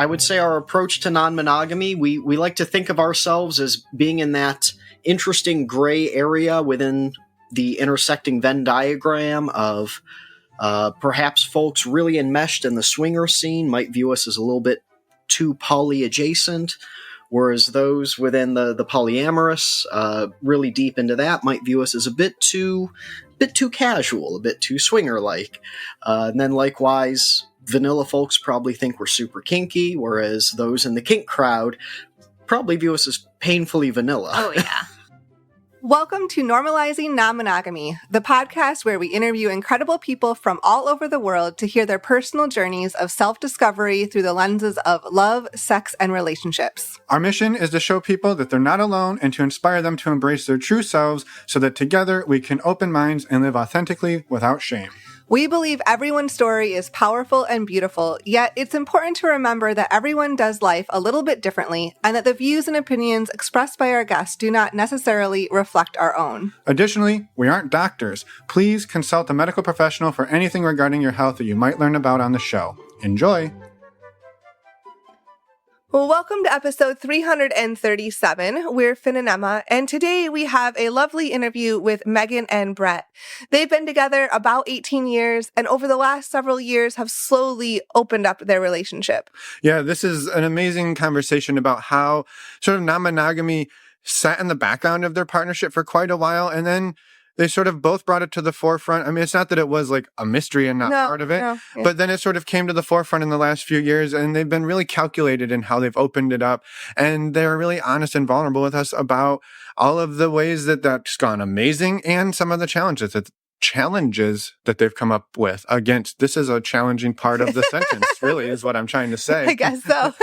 I would say our approach to non-monogamy, we like to think of ourselves as being in that interesting gray area within the intersecting Venn diagram of perhaps folks really enmeshed in the swinger scene might view us as a little bit too poly-adjacent, whereas those within the polyamorous, really deep into that, might view us as a bit too casual, a bit too swinger-like. And then likewise, vanilla folks probably think we're super kinky, whereas those in the kink crowd probably view us as painfully vanilla. Oh, yeah. Welcome to Normalizing Non-Monogamy, the podcast where we interview incredible people from all over the world to hear their personal journeys of self-discovery through the lenses of love, sex, and relationships. Our mission is to show people that they're not alone and to inspire them to embrace their true selves so that together we can open minds and live authentically without shame. We believe everyone's story is powerful and beautiful, yet it's important to remember that everyone does life a little bit differently and that the views and opinions expressed by our guests do not necessarily reflect our own. Additionally, we aren't doctors. Please consult a medical professional for anything regarding your health that you might learn about on the show. Enjoy! Well, welcome to episode 337. We're Finn and Emma, and today we have a lovely interview with Megan and Brett. They've been together about 18 years, and over the last several years have slowly opened up their relationship. Yeah, this is an amazing conversation about how sort of non-monogamy sat in the background of their partnership for quite a while, and then they sort of both brought it to the forefront. I mean, it's not that it was like a mystery and not part of it, but then it sort of came to the forefront in the last few years, and they've been really calculated in how they've opened it up. And they're really honest and vulnerable with us about all of the ways that that's gone amazing and some of the challenges that they've come up with against. This is a challenging part of the sentence, really, is what I'm trying to say. I guess so.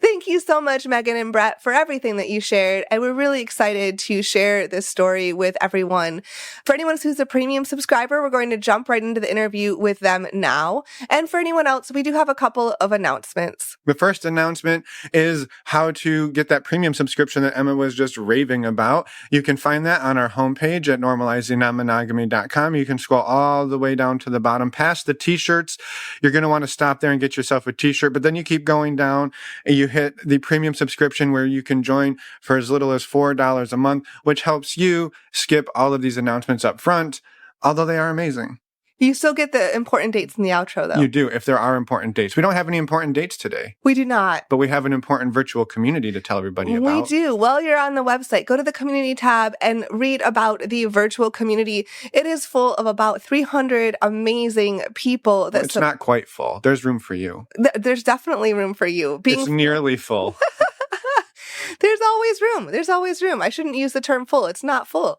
Thank you so much, Megan and Brett, for everything that you shared. And we're really excited to share this story with everyone. For anyone who's a premium subscriber, we're going to jump right into the interview with them now. And for anyone else, we do have a couple of announcements. The first announcement is how to get that premium subscription that Emma was just raving about. You can find that on our homepage at normalizingnonmonogamy.com. You can scroll all the way down to the bottom past the t-shirts. You're going to want to stop there and get yourself a t-shirt, but then you keep going down and you hit the premium subscription where you can join for as little as $4 a month, which helps you skip all of these announcements up front, although they are amazing. You still get the important dates in the outro, though. You do, if there are important dates. We don't have any important dates today. We do not. But we have an important virtual community to tell everybody about. We do. While you're on the website, go to the community tab and read about the virtual community. It is full of about 300 amazing people. It's not quite full. There's room for you. There's definitely room for you. It's nearly full. There's always room. There's always room. I shouldn't use the term full. It's not full.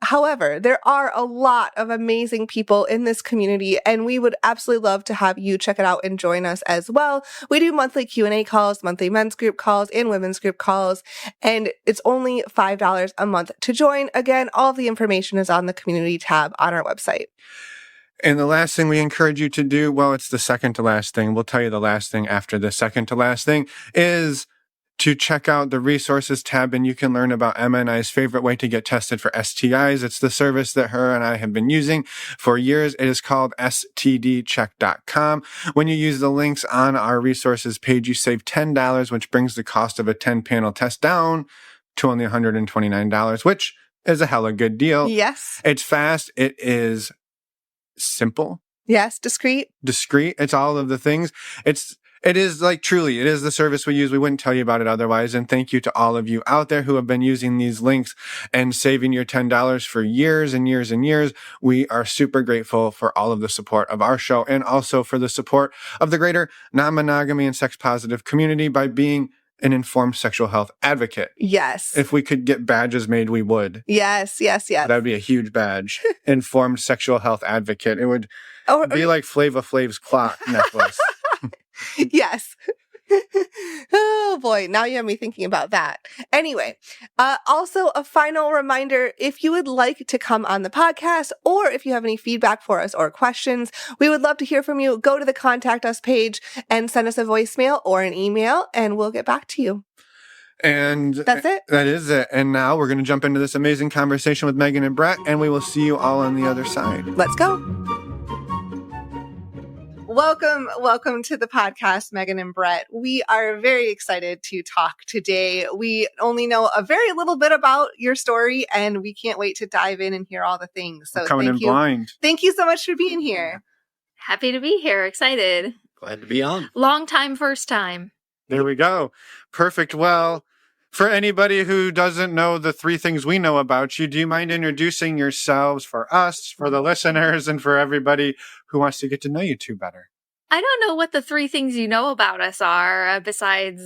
However, there are a lot of amazing people in this community, and we would absolutely love to have you check it out and join us as well. We do monthly Q&A calls, monthly men's group calls, and women's group calls, and it's only $5 a month to join. Again, all of the information is on the community tab on our website. And the last thing we encourage you to do, well, it's the second to last thing. We'll tell you the last thing after the second to last thing, is to check out the resources tab, and you can learn about Emma and I's favorite way to get tested for STIs. It's the service that her and I have been using for years. It is called stdcheck.com. When you use the links on our resources page, you save $10, which brings the cost of a 10-panel test down to only $129, which is a hella good deal. Yes. It's fast. It is simple. Yes. Discreet. It's all of the things. It is like truly, it is the service we use. We wouldn't tell you about it otherwise. And thank you to all of you out there who have been using these links and saving your $10 for years and years and years. We are super grateful for all of the support of our show and also for the support of the greater non-monogamy and sex positive community by being an informed sexual health advocate. Yes. If we could get badges made, we would. Yes. That would be a huge badge. Informed sexual health advocate. It would be like Flava Flav's clock necklace. Yes. Oh boy, now you have me thinking about that. Anyway, also a final reminder, if you would like to come on the podcast or if you have any feedback for us or questions, we would love to hear from you. Go to the Contact Us page and send us a voicemail or an email and we'll get back to you. And that's it. That is it. And now we're going to jump into this amazing conversation with Megan and Brett, and we will see you all on the other side. Let's go. Welcome to the podcast, Megan and Brett. We are very excited to talk today. We only know a very little bit about your story, and we can't wait to dive in and hear all the things. So coming in blind. Thank you so much for being here. Happy to be here. Excited. Glad to be on. Long time, first time. There we go. Perfect. Well, for anybody who doesn't know the three things we know about you, do you mind introducing yourselves for us, for the listeners, and for everybody who wants to get to know you two better? I don't know what the three things you know about us are, besides...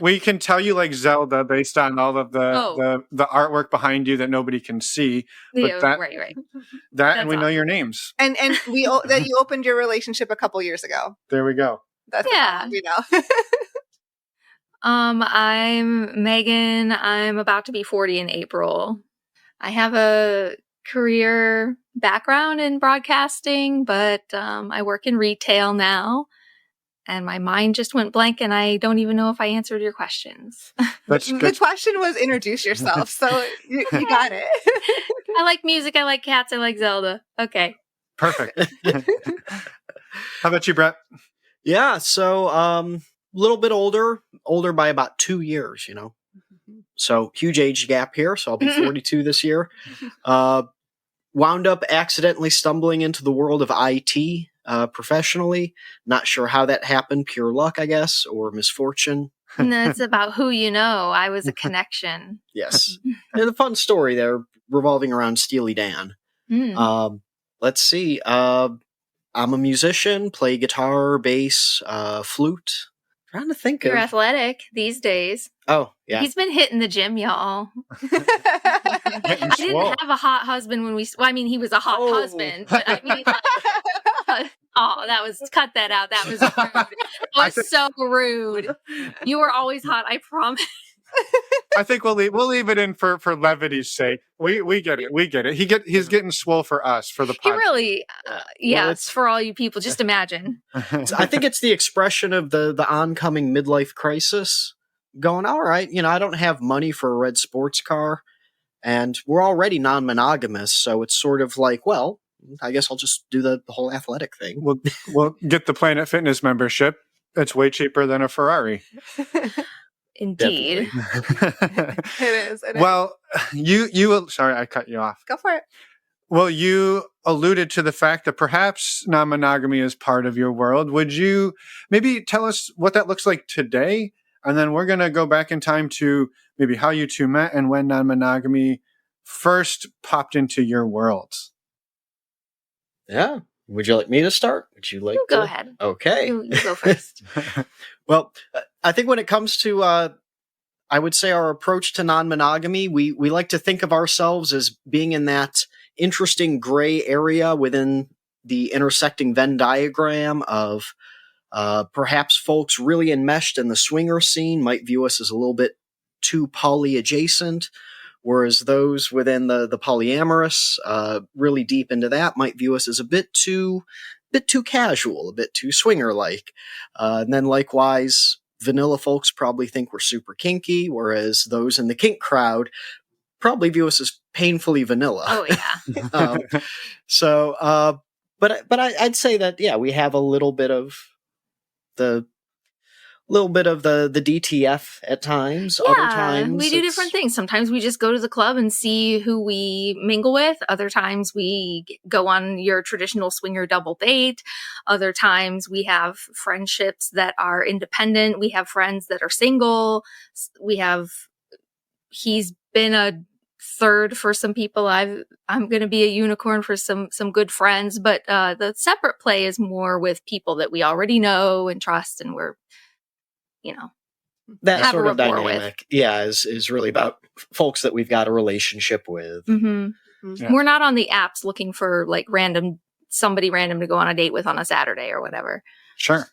we can tell you like Zelda based on all of the artwork behind you that nobody can see. But yeah, right. That and we know your names. And that you opened your relationship a couple years ago. There we go. That's all we know. I'm Megan. I'm about to be 40 in April. I have a career background in broadcasting, but I work in retail now. And my mind just went blank, and I don't even know if I answered your questions. The question was introduce yourself, so you got it. I like music, I like cats, I like Zelda. Okay. Perfect. How about you, Brett? Yeah, so a little bit older by about 2 years, you know. So huge age gap here, so I'll be 42 this year. Wound up accidentally stumbling into the world of IT professionally. Not sure how that happened, pure luck, I guess, or misfortune. No, it's about who you know. I was a connection. Yes. And a fun story there revolving around Steely Dan. Let's see. I'm a musician, play guitar, bass, flute. Trying to think You're athletic these days. Oh, yeah. He's been hitting the gym, y'all. I didn't have a hot husband when he was a hot husband, but I mean, cut that out. That was rude. That was so rude. You were always hot, I promise. I think we'll leave it in for levity's sake. We get it. We get it. He's getting swole for us for the podcast. He really, it's for all you people. Just imagine. I think it's the expression of the oncoming midlife crisis. Going, all right, I don't have money for a red sports car, and we're already non-monogamous, so it's sort of like, well, I guess I'll just do the whole athletic thing. We'll get the Planet Fitness membership. It's way cheaper than a Ferrari. Indeed. It is. Well, you sorry, I cut you off. Go for it. Well, you alluded to the fact that perhaps non-monogamy is part of your world. Would you maybe tell us what that looks like today? And then we're going to go back in time to maybe how you two met and when non-monogamy first popped into your worlds. Yeah. Would you like me to start? Would you like to? Go ahead. Okay. You go first. Well, I think when it comes to, I would say our approach to non-monogamy, we like to think of ourselves as being in that interesting gray area within the intersecting Venn diagram of perhaps folks really enmeshed in the swinger scene might view us as a little bit too poly adjacent, whereas those within the polyamorous, really deep into that, might view us as a bit too casual, a bit too swinger-like. And then likewise, vanilla folks probably think we're super kinky, whereas those in the kink crowd probably view us as painfully vanilla. Oh yeah. But I'd say that we have a little bit of the DTF at times. Yeah, other times we do different things. Sometimes we just go to the club and see who we mingle with. Other times we go on your traditional swinger double date. Other times we have friendships that are independent. We have friends that are single. He's been a third for some people. I'm going to be a unicorn for some good friends, but the separate play is more with people that we already know and trust, and we're, that sort of with. dynamic. Is really about folks that we've got a relationship with. Mm-hmm. Yeah. We're not on the apps looking for like somebody random to go on a date with on a Saturday or whatever. Sure.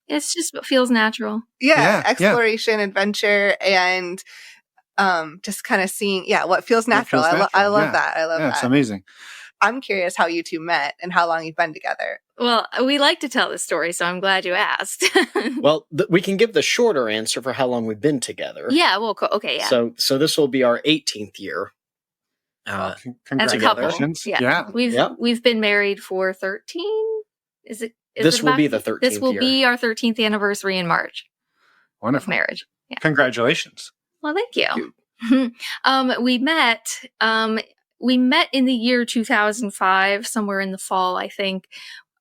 It's just what feels natural. Yeah, exploration, adventure, and just kind of seeing, what feels natural. I love that. I love that. It's amazing. I'm curious how you two met and how long you've been together. Well, we like to tell this story, so I'm glad you asked. Well, we can give the shorter answer for how long we've been together. Yeah, well, okay, yeah. So this will be our 18th year. As a couple. Yeah. We've been married for 13 Is it? This will be the 13th This will year. be our 13th anniversary in March. Wonderful. Of marriage. Yeah. Congratulations. Well, thank you. We met in the year 2005, somewhere in the fall, I think,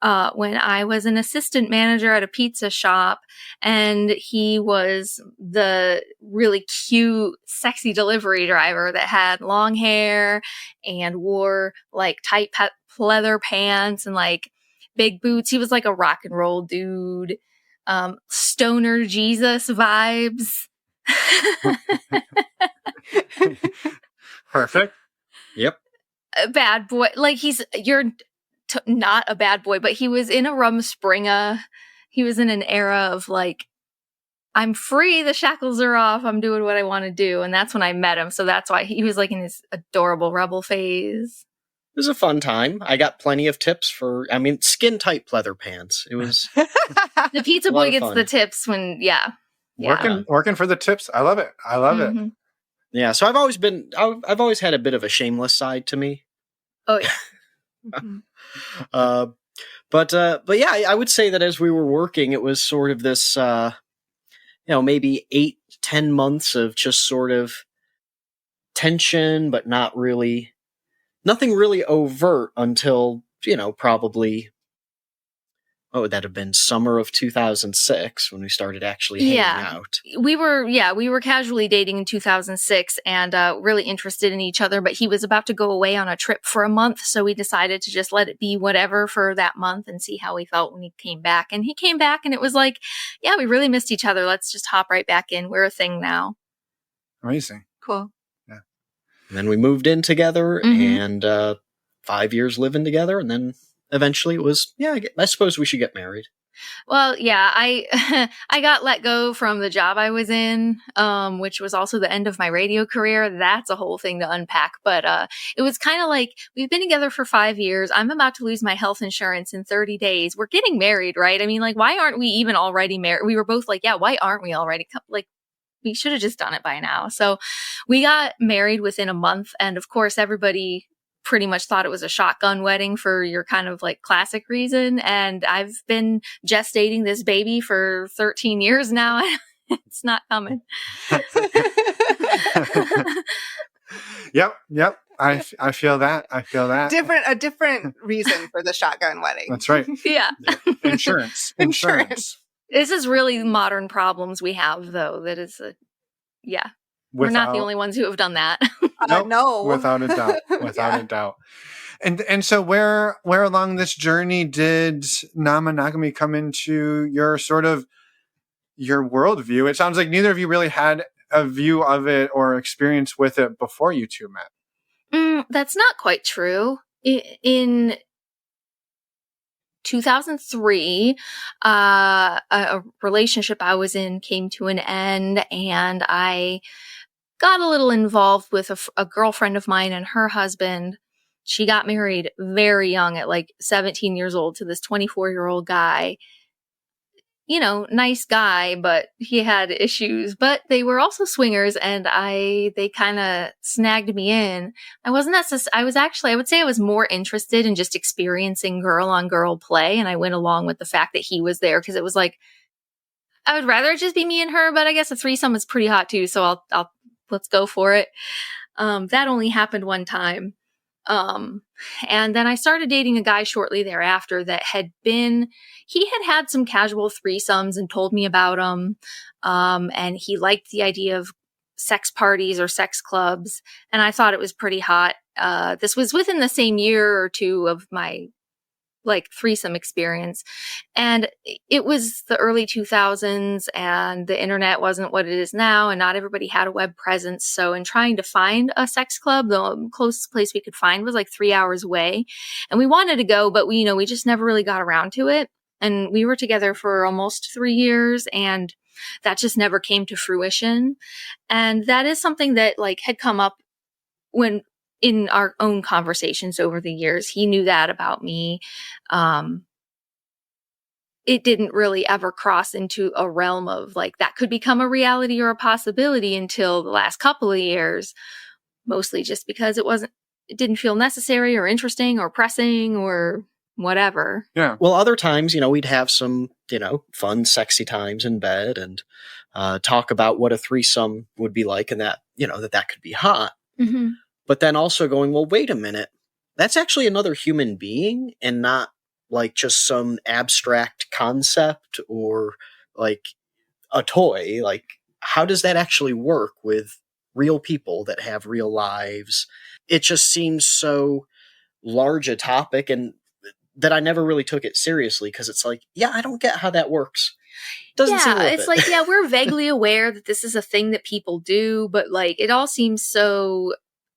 when I was an assistant manager at a pizza shop, and he was the really cute, sexy delivery driver that had long hair and wore like tight leather pants and like big boots. He was like a rock and roll dude, stoner Jesus vibes. Perfect. Yep. A bad boy. Like you're not a bad boy, but he was in a Rumspringa. He was in an era of like, I'm free, the shackles are off, I'm doing what I want to do. And that's when I met him. So that's why he was like in his adorable rebel phase. It was a fun time. I got plenty of tips for, skin tight pleather pants. It was the pizza boy gets the tips when, working for the tips. I love it. Mm-hmm. Yeah. So I've always had a bit of a shameless side to me. Oh yeah. But yeah, I would say that as we were working, it was sort of this, maybe 8-10 months of just sort of tension, but nothing really overt until, probably, what would that have been? Summer of 2006 when we started actually hanging out. We were casually dating in 2006 and really interested in each other, but he was about to go away on a trip for a month. So we decided to just let it be whatever for that month and see how he felt when he came back. And he came back and it was like, yeah, we really missed each other. Let's just hop right back in. We're a thing now. Amazing. Cool. Yeah. And then we moved in together and 5 years living together. And then eventually it was, I suppose we should get married. Well, yeah, I got let go from the job I was in, which was also the end of my radio career. That's a whole thing to unpack. But it was kind of like, we've been together for 5 years. I'm about to lose my health insurance in 30 days. We're getting married, right? I mean, like, why aren't we even already married? We were both like, yeah, why aren't we already? Like, we should have just done it by now. So we got married within a month. And of course, everybody pretty much thought it was a shotgun wedding for your kind of like classic reason. And I've been gestating this baby for 13 years now. It's not coming. Yep. I feel that. A different reason for the shotgun wedding. That's right. Yeah. Insurance. This is really modern problems we have, though. That is we're not the only ones who have done that. No, without a doubt. And so where along this journey did non-monogamy come into your sort of your worldview? It sounds like neither of you really had a view of it or experience with it before you two met. That's not quite true. In 2003, a relationship I was in came to an end, and I got a little involved with a girlfriend of mine and her husband. She got married very young at like 17 years old to this 24-year-old guy. Nice guy, but he had issues. But they were also swingers, and they kind of snagged me in. I would say I was more interested in just experiencing girl on girl play, and I went along with the fact that he was there because it was like, I would rather it just be me and her, but I guess a threesome is pretty hot too, so I'll let's go for it. That only happened one time. And then I started dating a guy shortly thereafter that he had some casual threesomes and told me about them. And he liked the idea of sex parties or sex clubs. And I thought it was pretty hot. This was within the same year or two of my threesome experience. And it was the early 2000s and the internet wasn't what it is now. And not everybody had a web presence. So in trying to find a sex club, the closest place we could find was like 3 hours away. And we wanted to go, but we just never really got around to it. And we were together for almost 3 years, and that just never came to fruition. And that is something that had come up in our own conversations over the years. He knew that about me. It didn't really ever cross into a realm of that could become a reality or a possibility until the last couple of years, mostly just because it didn't feel necessary or interesting or pressing or whatever. Yeah. Well, other times, we'd have some, fun, sexy times in bed and talk about what a threesome would be like and that, that could be hot. Mm-hmm. But then also going, well, wait a minute. That's actually another human being and not like just some abstract concept or like a toy. Like, how does that actually work with real people that have real lives? It just seems so large a topic and that I never really took it seriously because it's like, yeah, I don't get how that works. Doesn't seem worth it's it. like, yeah, we're vaguely aware that this is a thing that people do, but like it all seems so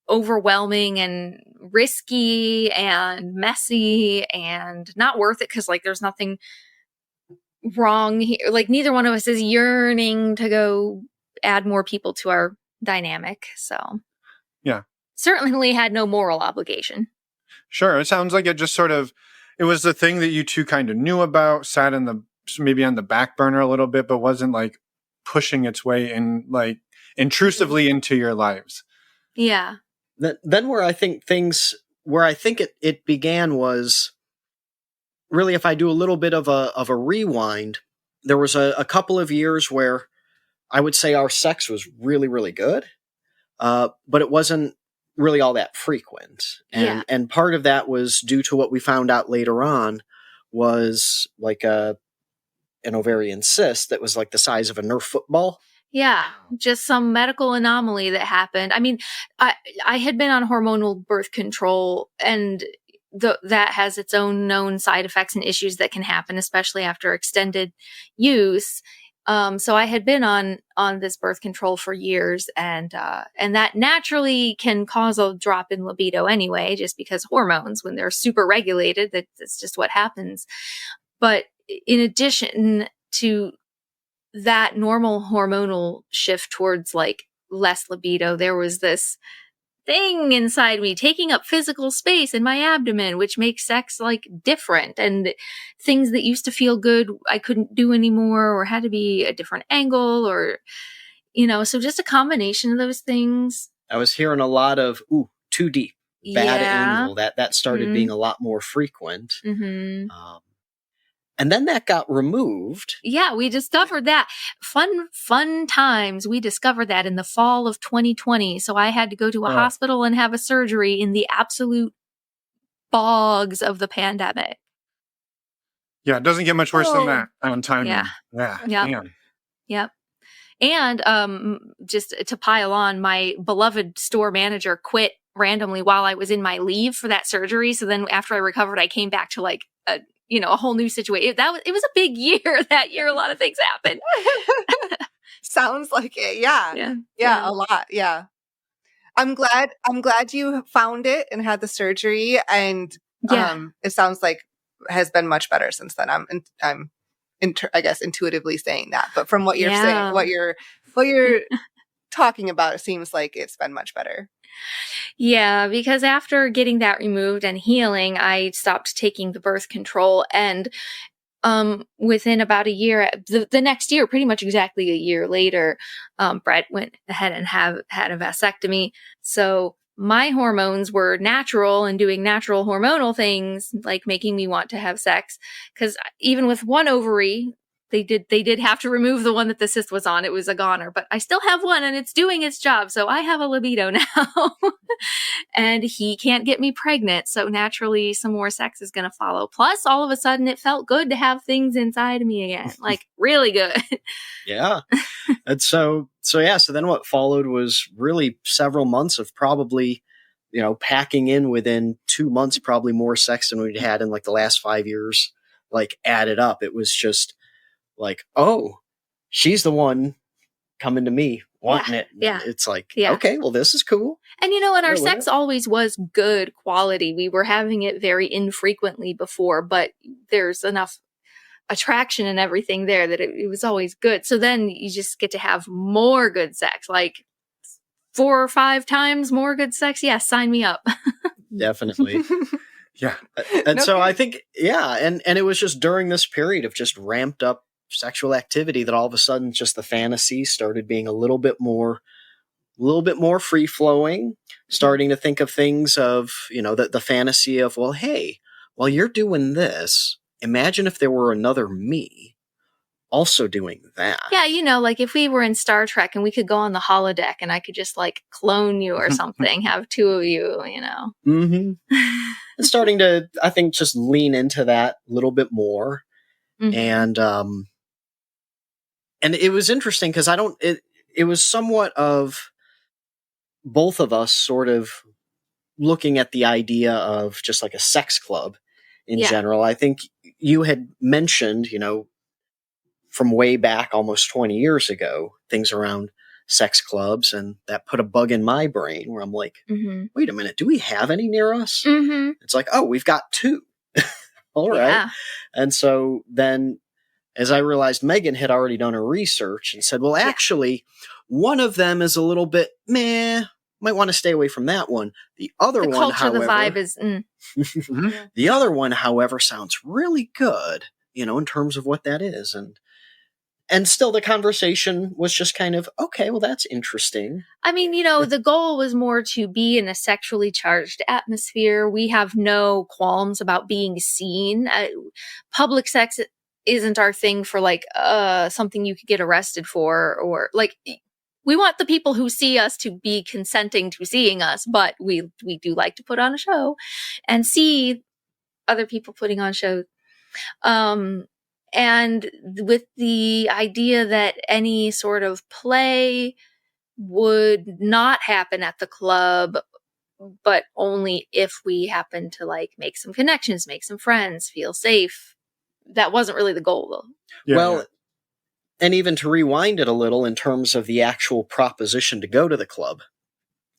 overwhelming and risky and messy and not worth it because like there's nothing wrong here. Like neither one of us is yearning to go add more people to our dynamic. So Yeah. Certainly had no moral obligation. Sure. It sounds like it just sort of, it was the thing that you two kind of knew about, sat maybe on the back burner a little bit, but wasn't like pushing its way in like intrusively into your lives. Yeah. Then where I think it began was really, if I do a little bit of a rewind, there was a couple of years where I would say our sex was really, really good. But it wasn't really all that frequent. And part of that was due to what we found out later on was like an ovarian cyst that was like the size of a Nerf football. Yeah, just some medical anomaly that happened. I mean, I had been on hormonal birth control, and that has its own known side effects and issues that can happen, especially after extended use. So I had been on this birth control for years, and that naturally can cause a drop in libido anyway, just because hormones, when they're super regulated, that's just what happens. But in addition to that normal hormonal shift towards like less libido, there was this thing inside me taking up physical space in my abdomen, which makes sex like different, and things that used to feel good I couldn't do anymore or had to be a different angle, or so just a combination of those things. I was hearing a lot of too deep, bad angle. That started being a lot more frequent. Mm-hmm. And then that got removed. Yeah, we discovered that. Fun times. We discovered that in the fall of 2020. So I had to go to a hospital and have a surgery in the absolute bogs of the pandemic. Yeah, it doesn't get much worse than that on timing. Yeah. Yep. And just to pile on, my beloved store manager quit randomly while I was in my leave for that surgery. So then after I recovered, I came back to like a whole new situation. It was a big year that year. A lot of things happened. Sounds like it. Yeah, a lot. Yeah. I'm glad you found it and had the surgery, and it sounds like has been much better since then. I'm I guess intuitively saying that, but from what you're saying, what you're talking about, it seems like it's been much better. Yeah, because after getting that removed and healing, I stopped taking the birth control, and within about a year, the next year, pretty much exactly a year later, Brett went ahead and had a vasectomy. So my hormones were natural and doing natural hormonal things, like making me want to have sex. Because even with one ovary, they did have to remove the one that the cyst was on. It was a goner, but I still have one and it's doing its job. So I have a libido now. And he can't get me pregnant. So naturally some more sex is going to follow. Plus all of a sudden it felt good to have things inside of me again. Like really good. Yeah. And so then what followed was really several months of probably, packing in within 2 months, probably more sex than we'd had in like the last 5 years, like added up. It was just like, oh, she's the one coming to me wanting it. Yeah. It's like, okay, well, this is cool. And and our sex always was good quality. We were having it very infrequently before, but there's enough attraction and everything there that it was always good. So then you just get to have more good sex, like 4 or 5 times more good sex. Yeah, sign me up. Definitely. Yeah. And so I think, and it was just during this period of just ramped up sexual activity that all of a sudden just the fantasy started being a little bit more free flowing, starting to think of things of, the fantasy of, well, hey, while you're doing this, imagine if there were another me also doing that. Yeah, like if we were in Star Trek and we could go on the holodeck and I could just like clone you or something, have two of you, Mm-hmm. It's starting to, I think, just lean into that a little bit more. Mm-hmm. And it was interesting because it was somewhat of both of us sort of looking at the idea of just like a sex club in general. I think you had mentioned, from way back almost 20 years ago, things around sex clubs, and that put a bug in my brain where I'm like, wait a minute, do we have any near us? Mm-hmm. It's like, oh, we've got two. All right. Yeah. And so then as I realized Megan had already done her research and said, well, actually, one of them is a little bit meh, might want to stay away from that one. The other the one, culture, however, the vibe is. The other one, however, sounds really good, in terms of what that is. And still the conversation was just kind of, okay, well, that's interesting. I mean, the goal was more to be in a sexually charged atmosphere. We have no qualms about being seen. Public sex isn't our thing for like something you could get arrested for, or like we want the people who see us to be consenting to seeing us, but we do like to put on a show and see other people putting on shows. And with the idea that any sort of play would not happen at the club, but only if we happen to like make some connections, make some friends, feel safe. That wasn't really the goal, though. Yeah, well, and even to rewind it a little in terms of the actual proposition to go to the club,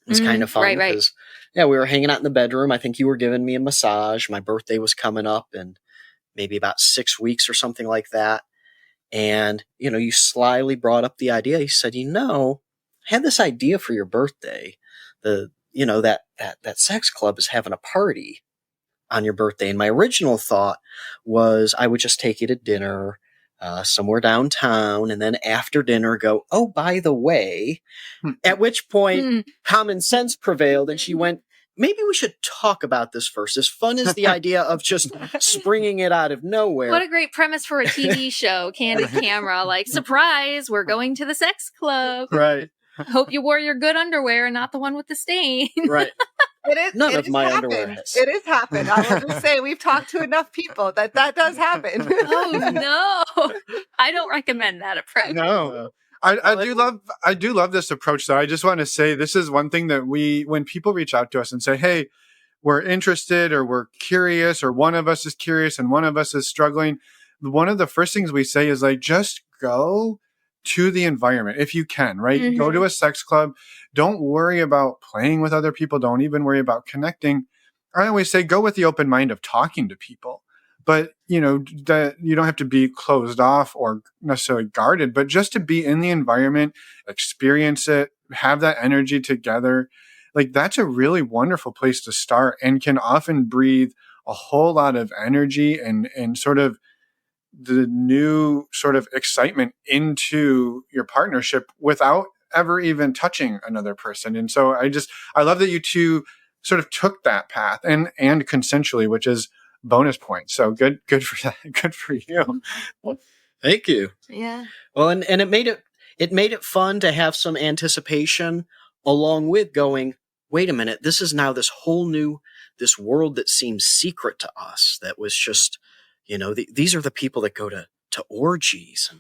it's kind of fun. Right. Because, we were hanging out in the bedroom. I think you were giving me a massage. My birthday was coming up in maybe about 6 weeks or something like that. And, you slyly brought up the idea. You said, I had this idea for your birthday. That sex club is having a party on your birthday. And my original thought was I would just take you to dinner somewhere downtown, and then after dinner go, oh, by the way, at which point common sense prevailed, and she went, maybe we should talk about this first. As fun as the idea of just springing it out of nowhere. What a great premise for a TV show, Candid Camera. Like, surprise, we're going to the sex club. Right. Hope you wore your good underwear and not the one with the stain. Right. None of my underwear has. It has happened. I will just say we've talked to enough people that does happen. Oh no, I don't recommend that approach. No, I do love this approach though. I just want to say this is one thing that when people reach out to us and say, hey, we're interested or we're curious or one of us is curious and one of us is struggling. One of the first things we say is like, just go to the environment if you can, right? Mm-hmm. Go to a sex club. Don't worry about playing with other people. Don't even worry about connecting. I always say go with the open mind of talking to people, but that you don't have to be closed off or necessarily guarded, but just to be in the environment, experience it, have that energy together. Like that's a really wonderful place to start and can often breathe a whole lot of energy and sort of the new sort of excitement into your partnership without ever even touching another person. And so I love that you two sort of took that path and consensually, which is bonus points. So good for that. Good for you. Thank you. Yeah. Well, and it made it fun to have some anticipation along with going, wait a minute, this is now this whole new, this world that seems secret to us. That was just, these are the people that go to orgies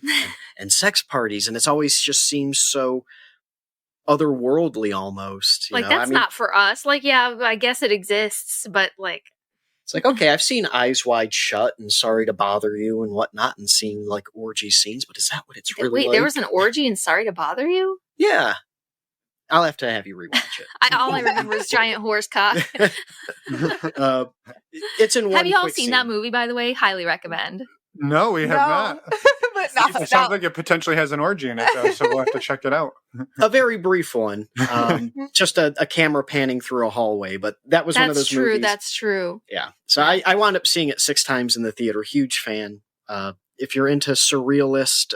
and sex parties. And it's always just seems so otherworldly almost. Like, that's not for us. Like, yeah, I guess it exists, but like, it's like, okay, I've seen Eyes Wide Shut and Sorry to Bother You and whatnot and seen like orgy scenes, but is that what it's really like? Wait, there was an orgy in Sorry to Bother You? Yeah. I'll have to have you rewatch it. All I remember is giant horse cock. It's in one. Have you all quick seen scene. that movie, by the way? Highly recommend. No, we have not. But It sounds like it potentially has an orgy in it, though, so we'll have to check it out. A very brief one. Just a camera panning through a hallway, but that was one of those movies. That's true. Yeah. So I wound up seeing it 6 times in the theater. Huge fan. If you're into surrealist,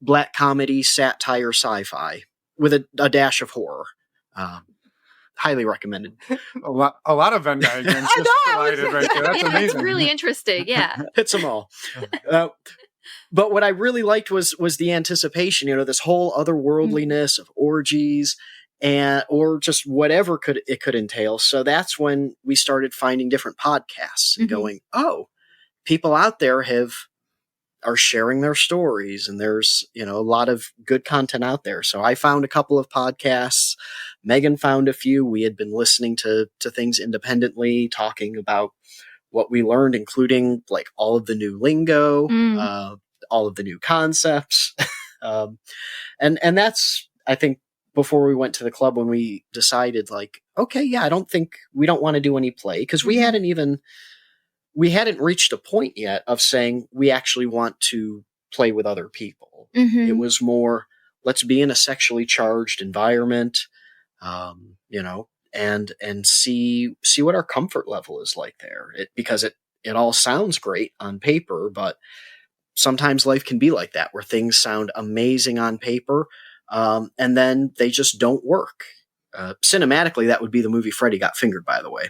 black comedy, satire, sci-fi with a dash of horror. highly recommended. A lot of Venn diagrams just collided right there. That's amazing. It's really interesting. Yeah. Hits them all. But what I really liked was the anticipation, this whole otherworldliness of orgies or just whatever it could entail. So that's when we started finding different podcasts and going, oh, people out there are sharing their stories, and there's, a lot of good content out there. So I found a couple of podcasts. Megan found a few. We had been listening to things independently, talking about what we learned, including like all of the new lingo, all of the new concepts. And that's, I think, before we went to the club, when we decided like, okay, yeah, we don't want to do any play, because we hadn't reached a point yet of saying we actually want to play with other people. It was more, let's be in a sexually charged environment, and see what our comfort level is like there. Because it all sounds great on paper, but sometimes life can be like that, where things sound amazing on paper, and then they just don't work. Cinematically, that would be the movie Freddy Got Fingered, by the way.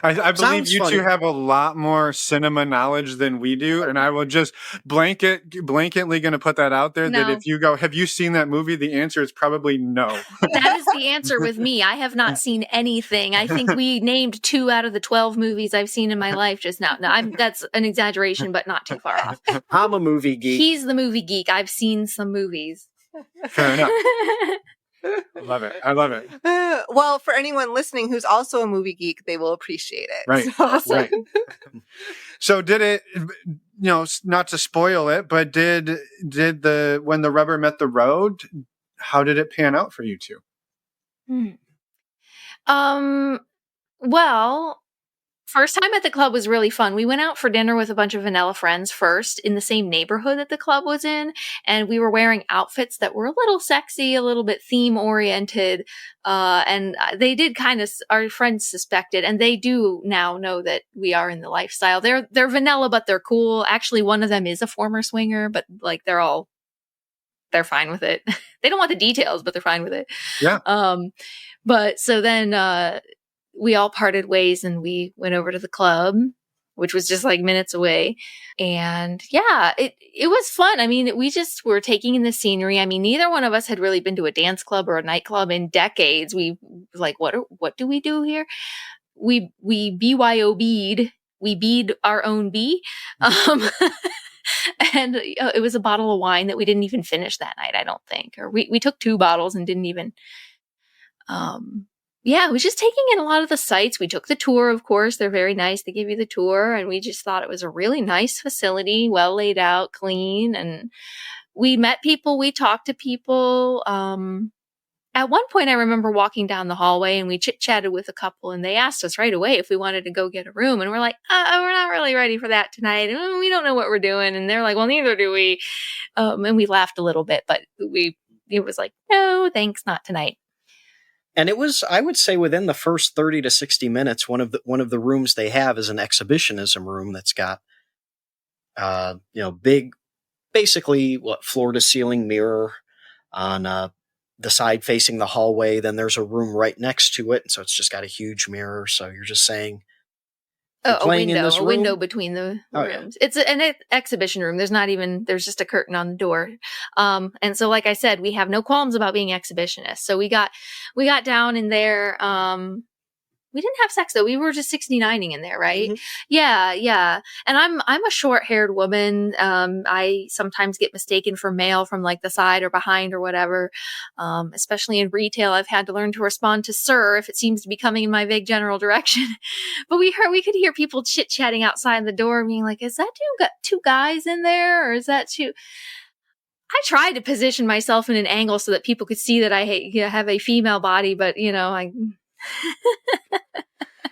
I believe you two have a lot more cinema knowledge than we do, and I will just blanketly going to put that out there, that if you go, have you seen that movie? The answer is probably no. That is the answer with me. I have not seen anything. I think we named 2 out of the 12 movies I've seen in my life just now. No, that's an exaggeration, but not too far off. I'm a movie geek. He's the movie geek. I've seen some movies. Fair enough. I love it. Well, for anyone listening who's also a movie geek, they will appreciate it. Right. So. Right. So did it, not to spoil it, but did when the rubber met the road, how did it pan out for you two? Well, first time at the club was really fun. We went out for dinner with a bunch of vanilla friends first in the same neighborhood that the club was in. And we were wearing outfits that were a little sexy, a little bit theme oriented. And they did our friends suspected, and they do now know that we are in the lifestyle. They're vanilla, but they're cool. Actually, one of them is a former swinger, but like they're fine with it. They don't want the details, but they're fine with it. Yeah. But so then, we all parted ways and we went over to the club, which was just like minutes away. And yeah, it was fun. I mean, we just were taking in the scenery. I mean, neither one of us had really been to a dance club or a nightclub in decades. We like, what do we do here? We BYOB'd. We bead our own bee. And it was a bottle of wine that we didn't even finish that night, I don't think. Or we took 2 bottles and didn't even, yeah, it was just taking in a lot of the sights. We took the tour, of course. They're very nice. They give you the tour. And we just thought it was a really nice facility, well laid out, clean. And we met people. We talked to people. At one point, I remember walking down the hallway and we chit-chatted with a couple. And they asked us right away if we wanted to go get a room. And we're like, we're not really ready for that tonight. We don't know what we're doing. And they're like, well, neither do we. And we laughed a little bit. But it was like, no, thanks, not tonight. And it was, I would say, within the first 30 to 60 minutes, one of the rooms they have is an exhibitionism room that's got, big, basically floor to ceiling mirror on the side facing the hallway. Then there's a room right next to it, and so it's just got a huge mirror. So you're just saying, a window between the rooms. Yeah. It's an exhibition room. There's just a curtain on the door. And so, like I said, we have no qualms about being exhibitionists. So we got down in there. We didn't have sex though. We were just 69ing in there, right? Mm-hmm. Yeah. And I'm a short-haired woman. I sometimes get mistaken for male from like the side or behind or whatever. Especially in retail, I've had to learn to respond to sir if it seems to be coming in my vague general direction. But we could hear people chit-chatting outside the door being like, is that two guys in there? Or is that two? I tried to position myself in an angle so that people could see that I have a female body, but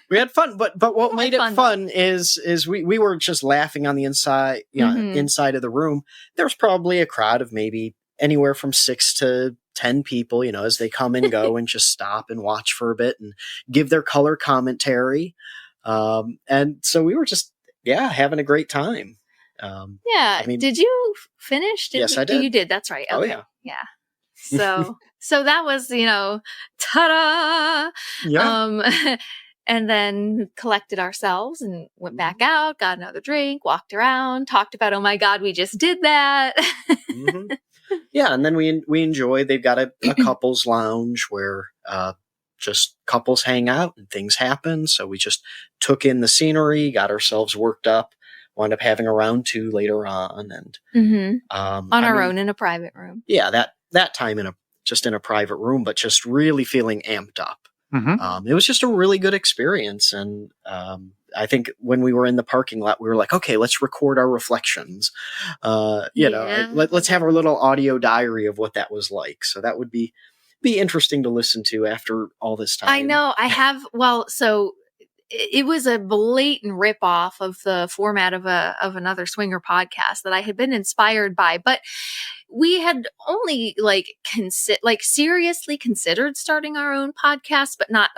we had fun, but what made it fun is we were just laughing on the inside, inside of the room. There was probably a crowd of maybe anywhere from 6 to 10 people, as they come and go and just stop and watch for a bit and give their color commentary. And so we were just, having a great time. Did you finish? Yes, I did. You did. That's right. Okay. Oh, yeah. Yeah. So that was, ta-da! Yeah. And then collected ourselves and went back out, got another drink, walked around, talked about, oh my God, we just did that. Mm-hmm. Yeah, and then we enjoy. They've got a couples lounge where just couples hang out and things happen. So we just took in the scenery, got ourselves worked up, wound up having a round 2 later on, and on our own in a private room. Yeah, that time in a private room, but just really feeling amped up. Mm-hmm. It was just a really good experience, and I think when we were in the parking lot, we were like, okay, let's record our reflections. Let's have our little audio diary of what that was like. So that would be interesting to listen to after all this time. I know. I have. Well, so it was a blatant ripoff of the format of another swinger podcast that I had been inspired by, but we had only seriously considered starting our own podcast, but not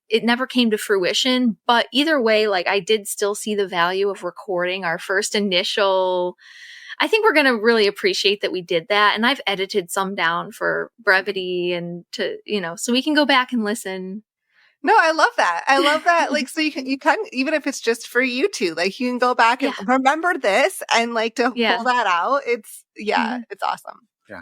it never came to fruition. But either way, I did still see the value of recording our first initial. I think we're going to really appreciate that we did that. And I've edited some down for brevity and so we can go back and listen. No, I love that. I love that. So you can, even if it's just for you two, you can go back and remember this and to pull that out. It's it's awesome. Yeah.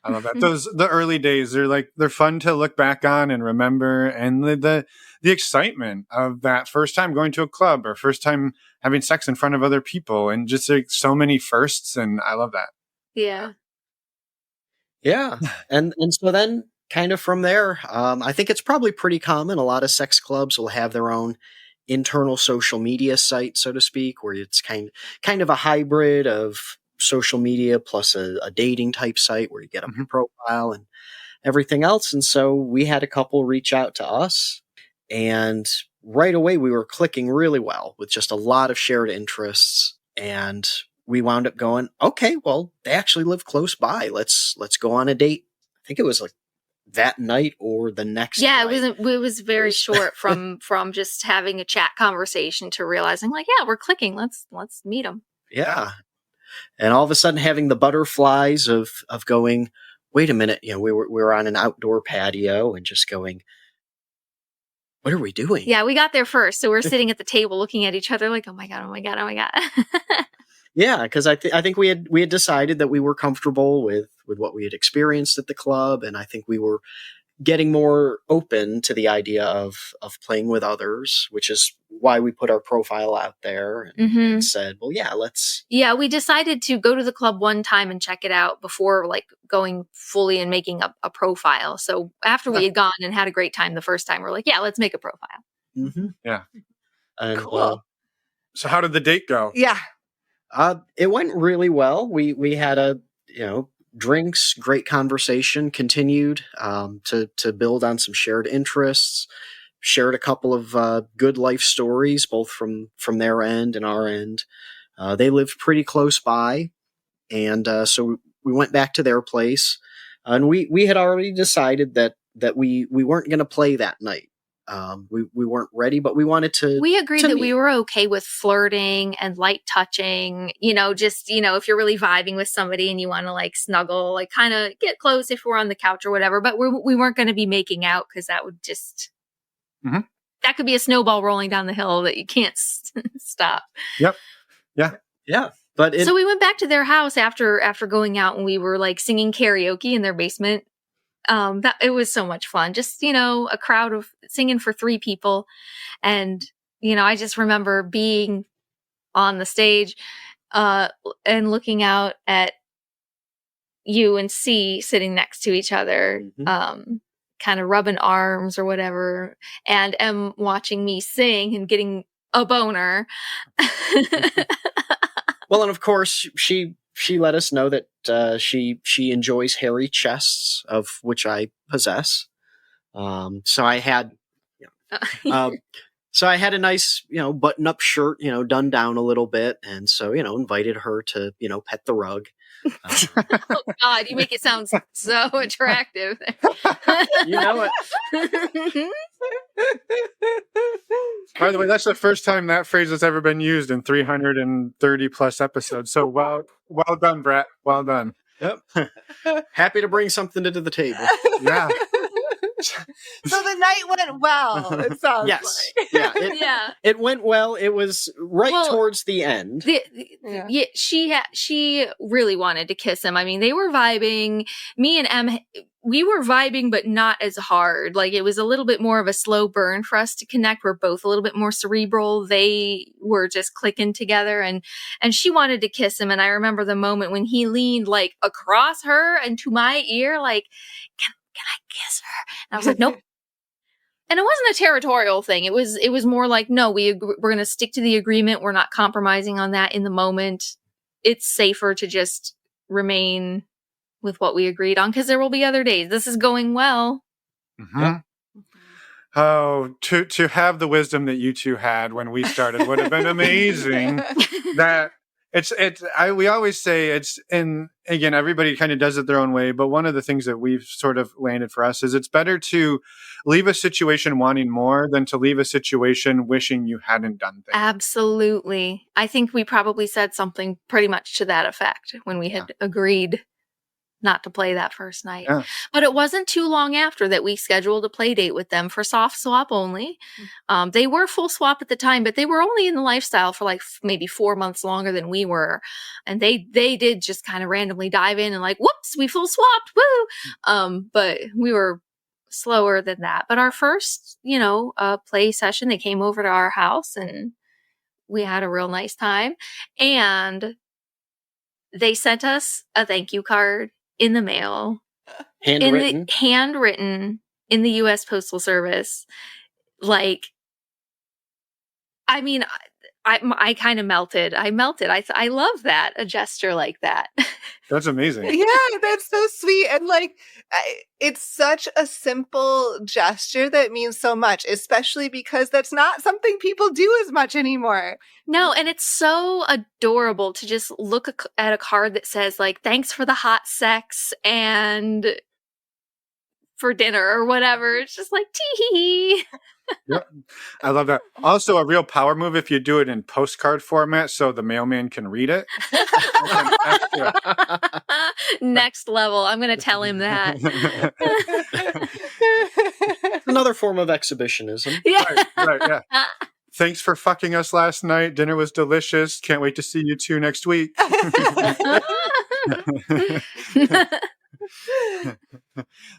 I love that. The early days, they're fun to look back on and remember. And the excitement of that first time going to a club or first time having sex in front of other people and just so many firsts. And I love that. Yeah. Yeah. And so then, kind of from there, I think it's probably pretty common. A lot of sex clubs will have their own internal social media site, so to speak, where it's kind of a hybrid of social media plus a dating type site where you get up your profile and everything else. And so we had a couple reach out to us, and right away we were clicking really well with just a lot of shared interests. And we wound up going, okay, well, they actually live close by. Let's go on a date. I think it was that night or the next night. It was very short from just having a chat conversation to realizing we're clicking, let's meet them. Yeah. And all of a sudden having the butterflies of going, wait a minute, we were on an outdoor patio and just going, what are we doing? Yeah, we got there first, so we're sitting at the table looking at each other like, oh my god. Yeah, because I think we had decided that we were comfortable with what we had experienced at the club, and I think we were getting more open to the idea of playing with others, which is why we put our profile out there and said, well, yeah, let's. Yeah, we decided to go to the club one time and check it out before going fully and making a profile. So after we had gone and had a great time the first time, we're like, yeah, let's make a profile. Mm-hmm. Yeah. And, cool. So how did the date go? Yeah. It went really well. We had drinks, great conversation, continued to build on some shared interests, shared a couple of good life stories, both from their end and our end. They lived pretty close by, and so we went back to their place, and we had already decided that we weren't going to play that night. We weren't ready, but we wanted to. We agreed that we were okay with flirting and light touching, if you're really vibing with somebody and you want to snuggle, kind of get close if we're on the couch or whatever, but we weren't going to be making out because that would just, that could be a snowball rolling down the hill that you can't stop. Yep. Yeah. Yeah. So we went back to their house after going out, and we were singing karaoke in their basement. That it was so much fun. Just, a crowd of singing for 3 people. And, I just remember being on the stage, and looking out at you and C sitting next to each other, kind of rubbing arms or whatever. And M watching me sing and getting a boner. Well, and of course she let us know that she enjoys hairy chests, of which I possess. So I had a nice button-up shirt done down a little bit, and so invited her to pet the rug. Oh God, you make it sound so attractive. You know it. By the way, that's the first time that phrase has ever been used in 330 plus episodes. So well done, Brett. Well done. Yep. Happy to bring something to the table. Yeah. So the night went well, it sounds Yes. like. Yeah. It went well. It was towards the end. She really wanted to kiss him. I mean, they were vibing. Me and Em, we were vibing, but not as hard. Like, it was a little bit more of a slow burn for us to connect. We're both a little bit more cerebral. They were just clicking together, and she wanted to kiss him. And I remember the moment when he leaned like across her and to my ear, like, can I kiss her? And I was like, nope. And it wasn't a territorial thing. It was more like, no, we're going to stick to the agreement. We're not compromising on that in the moment. It's safer to just remain with what we agreed on, because there will be other days. This is going well. Mm-hmm. Yep. Oh, to have the wisdom that you two had when we started would have been amazing. That we always say and again, everybody kind of does it their own way, but one of the things that we've sort of landed for us is it's better to leave a situation wanting more than to leave a situation wishing you hadn't done things. Absolutely. I think we probably said something pretty much to that effect when we had agreed not to play that first night. Yeah. But it wasn't too long after that we scheduled a play date with them for soft swap only. They were full swap at the time, but they were only in the lifestyle for like maybe 4 months longer than we were. And they did just kind of randomly dive in and like, whoops, we full swapped. Woo! But we were slower than that. But our first, play session, they came over to our house and we had a real nice time. And they sent us a thank you card in the mail, handwritten in the U.S. Postal Service. Like, I mean, I kind of melted. I love that, a gesture like that. That's amazing. Yeah, that's so sweet. And like, it's such a simple gesture that means so much, especially because that's not something people do as much anymore. No, and it's so adorable to just look at a card that says like, thanks for the hot sex and for dinner or whatever. It's just like, tee. Yep. I love that. Also, a real power move if you do it in postcard format so the mailman can read it. Next level. I'm going to tell him that. Another form of exhibitionism. Yeah. Right, yeah. Thanks for fucking us last night. Dinner was delicious. Can't wait to see you two next week.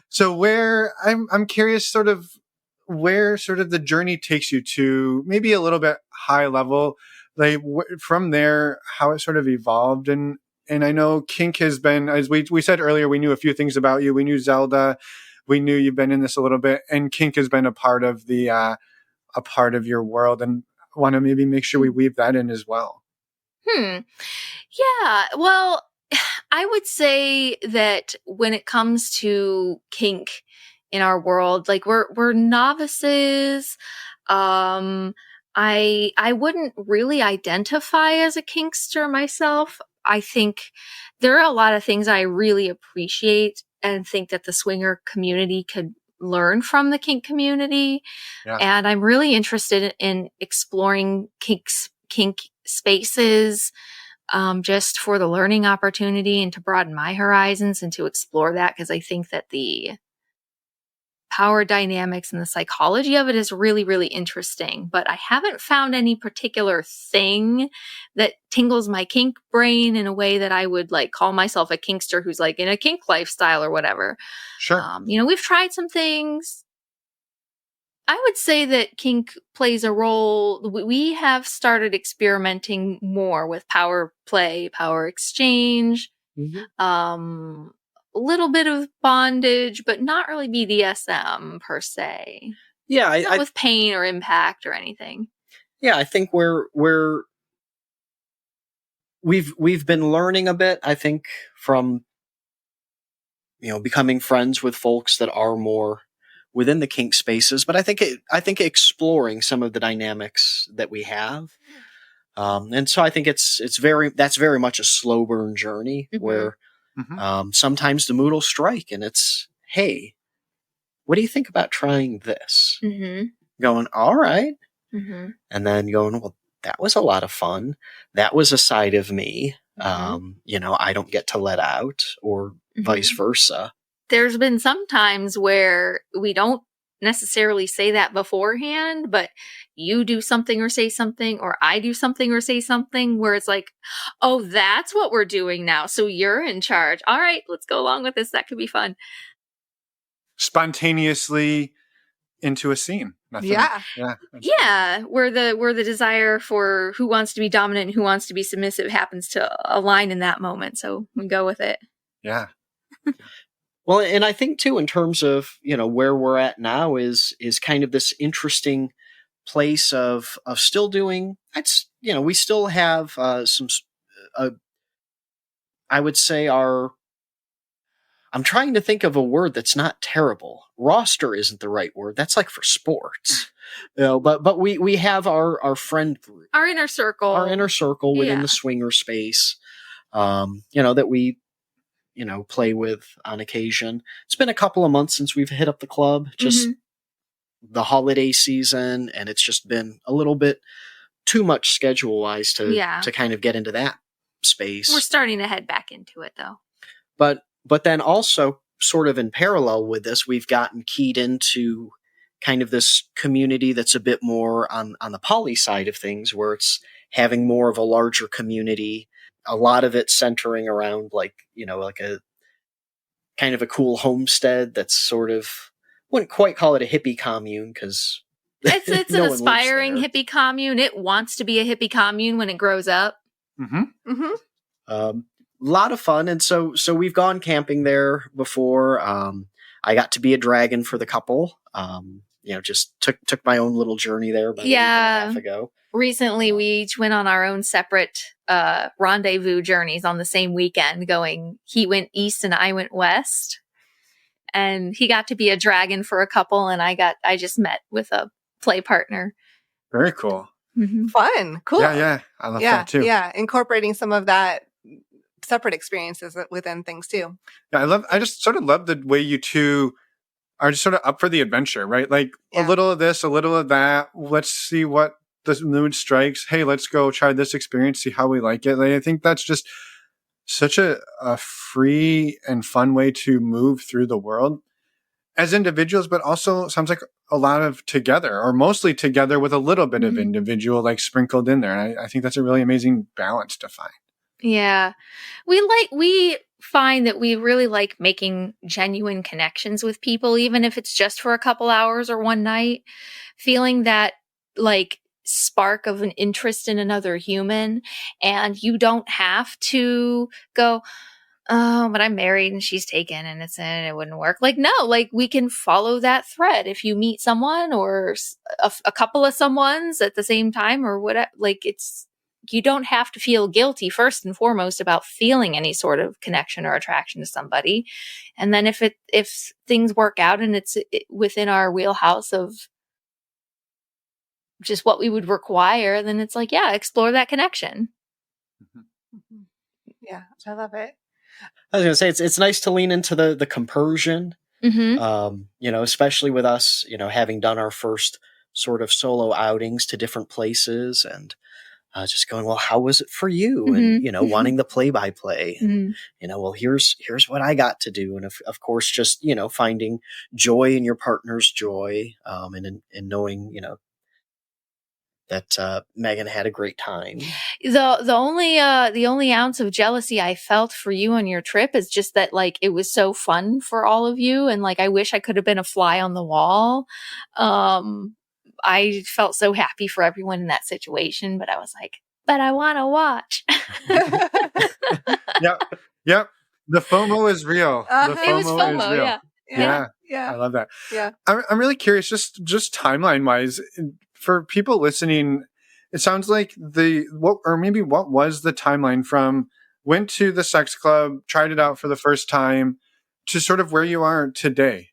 So I'm curious sort of where sort of the journey takes you to, maybe a little bit high level, like from there, how it sort of evolved. And I know kink has been, as we said earlier, we knew a few things about you. We knew Zelda. We knew you've been in this a little bit, and kink has been a part of a part of your world, and want to maybe make sure we weave that in as well. Yeah. Well, I would say that when it comes to kink in our world, like we're novices. I wouldn't really identify as a kinkster myself. I think there are a lot of things I really appreciate and think that the swinger community could learn from the kink community. Yeah. And I'm really interested in exploring kink spaces, just for the learning opportunity and to broaden my horizons and to explore that, because I think that the power dynamics and the psychology of it is really, really interesting. But I haven't found any particular thing that tingles my kink brain in a way that I would like call myself a kinkster who's like in a kink lifestyle or whatever. Sure. We've tried some things. I would say that kink plays a role. We have started experimenting more with power play, power exchange, a little bit of bondage, but not really BDSM per se. Yeah, not with pain or impact or anything. Yeah, I think we've been learning a bit, I think, from becoming friends with folks that are more within the kink spaces, but I think exploring some of the dynamics that we have, and so I think that's very much a slow burn journey where sometimes the mood will strike and it's, hey, what do you think about trying this? Going, all right, and then going, well, that was a lot of fun. That was a side of me I don't get to let out, or vice versa. There's been some times where we don't necessarily say that beforehand, but you do something or say something, or I do something or say something where it's like, oh, that's what we're doing now. So you're in charge. All right, let's go along with this. That could be fun. Spontaneously into a scene. Nothing. Yeah. Where the desire for who wants to be dominant and who wants to be submissive happens to align in that moment. So we go with it. Yeah. Well, and I think too, in terms of, where we're at now is kind of this interesting place of still doing, we still have some, I would say I'm trying to think of a word that's not terrible. Roster isn't the right word. That's like for sports. But we have our friend group. Our inner circle within the swinger space, that we, play with on occasion. It's been a couple of months since we've hit up the club, just the holiday season, and it's just been a little bit too much schedule-wise to kind of get into that space. We're starting to head back into it, though. But then also, sort of in parallel with this, we've gotten keyed into kind of this community that's a bit more on the poly side of things, where it's having more of a larger community, a lot of it centering around like a kind of a cool homestead that's sort of, wouldn't quite call it a hippie commune, because it's an aspiring hippie commune. It wants to be a hippie commune when it grows up. A lot of fun. And so we've gone camping there before. I got to be a dragon for the couple. Just took my own little journey there about a week and a half ago. Recently, we each went on our own separate rendezvous journeys on the same weekend. He went east and I went west, and he got to be a dragon for a couple, and I just met with a play partner. Very cool. Fun, cool. Yeah, I love that too. Yeah, incorporating some of that separate experiences within things too. Yeah, I just sort of love the way you two are just sort of up for the adventure, right? Like a little of this, a little of that. Let's see what the mood strikes. Hey, let's go try this experience, see how we like it. Like, I think that's just such a free and fun way to move through the world as individuals, but also sounds like a lot of together, or mostly together with a little bit of individual like sprinkled in there. And I think that's a really amazing balance to find. Yeah. We find that we really like making genuine connections with people, even if it's just for a couple hours or one night, feeling that like spark of an interest in another human. And you don't have to go, oh, but I'm married and she's taken and it wouldn't work. Like, no, like we can follow that thread. If you meet someone or a couple of someones at the same time or whatever, like you don't have to feel guilty first and foremost about feeling any sort of connection or attraction to somebody. And then if things work out and it's within our wheelhouse of just what we would require, then it's like, yeah, explore that connection. Yeah, I love it. I was going to say, it's nice to lean into the compersion, especially with us, having done our first sort of solo outings to different places, and just going, well, how was it for you? And, wanting the play-by-play, well, here's what I got to do. And of course, just, finding joy in your partner's joy, and in knowing, that Megan had a great time. The only ounce of jealousy I felt for you on your trip is just that like it was so fun for all of you, and like I wish I could have been a fly on the wall. I felt so happy for everyone in that situation, but I was like, but I want to watch. Yep. The FOMO is real. It was FOMO, is real. Yeah. I love that. Yeah. I'm really curious, just timeline wise, for people listening, it sounds like what was the timeline from went to the sex club, tried it out for the first time, to sort of where you are today?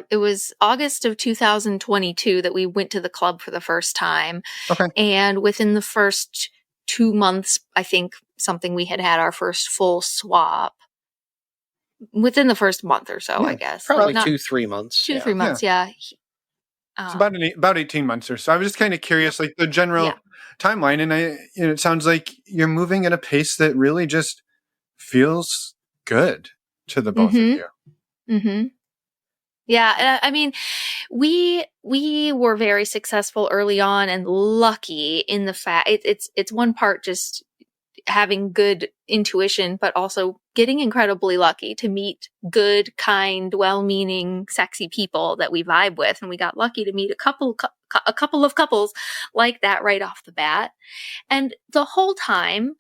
It was August of 2022 that we went to the club for the first time. Okay. And within the first 2 months, I think we had our first full swap. Within the first month or so, I guess. Probably 2-3 months. 2-3 months, yeah. It's about 18 months or so. I was just kind of curious, like the general timeline. And it sounds like you're moving at a pace that really just feels good to the both of you. Mm-hmm. Yeah. I mean, we were very successful early on and lucky in the fact it's one part just having good intuition, but also getting incredibly lucky to meet good, kind, well-meaning, sexy people that we vibe with. And we got lucky to meet a couple of couples like that right off the bat. And the whole time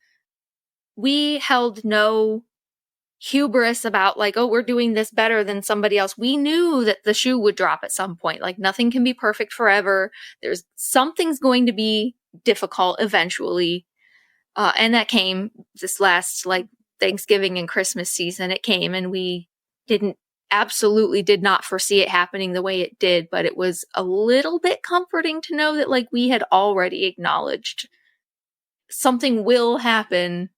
we held no hubris about like, oh, we're doing this better than somebody else. We knew that the shoe would drop at some point. Like nothing can be perfect forever. Something's going to be difficult eventually. And that came this last like Thanksgiving and Christmas season. It came and we absolutely did not foresee it happening the way it did, but it was a little bit comforting to know that like we had already acknowledged something will happen.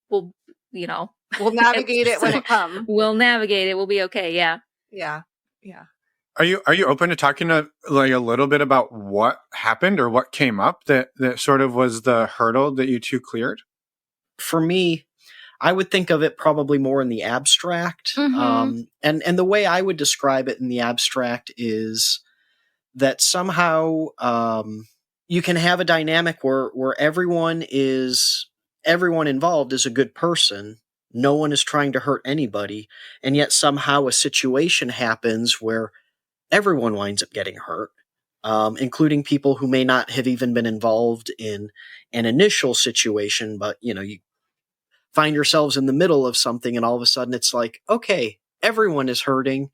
We'll navigate it when it comes. We'll navigate it. We'll be okay. Yeah. Yeah. Yeah. Are you open to talking like a little bit about what happened or what came up that sort of was the hurdle that you two cleared? For me, I would think of it probably more in the abstract. And the way I would describe it in the abstract is that somehow you can have a dynamic where everyone involved is a good person. No one is trying to hurt anybody. And yet somehow a situation happens where everyone winds up getting hurt, including people who may not have even been involved in an initial situation, but you find yourselves in the middle of something and all of a sudden it's like, okay, everyone is hurting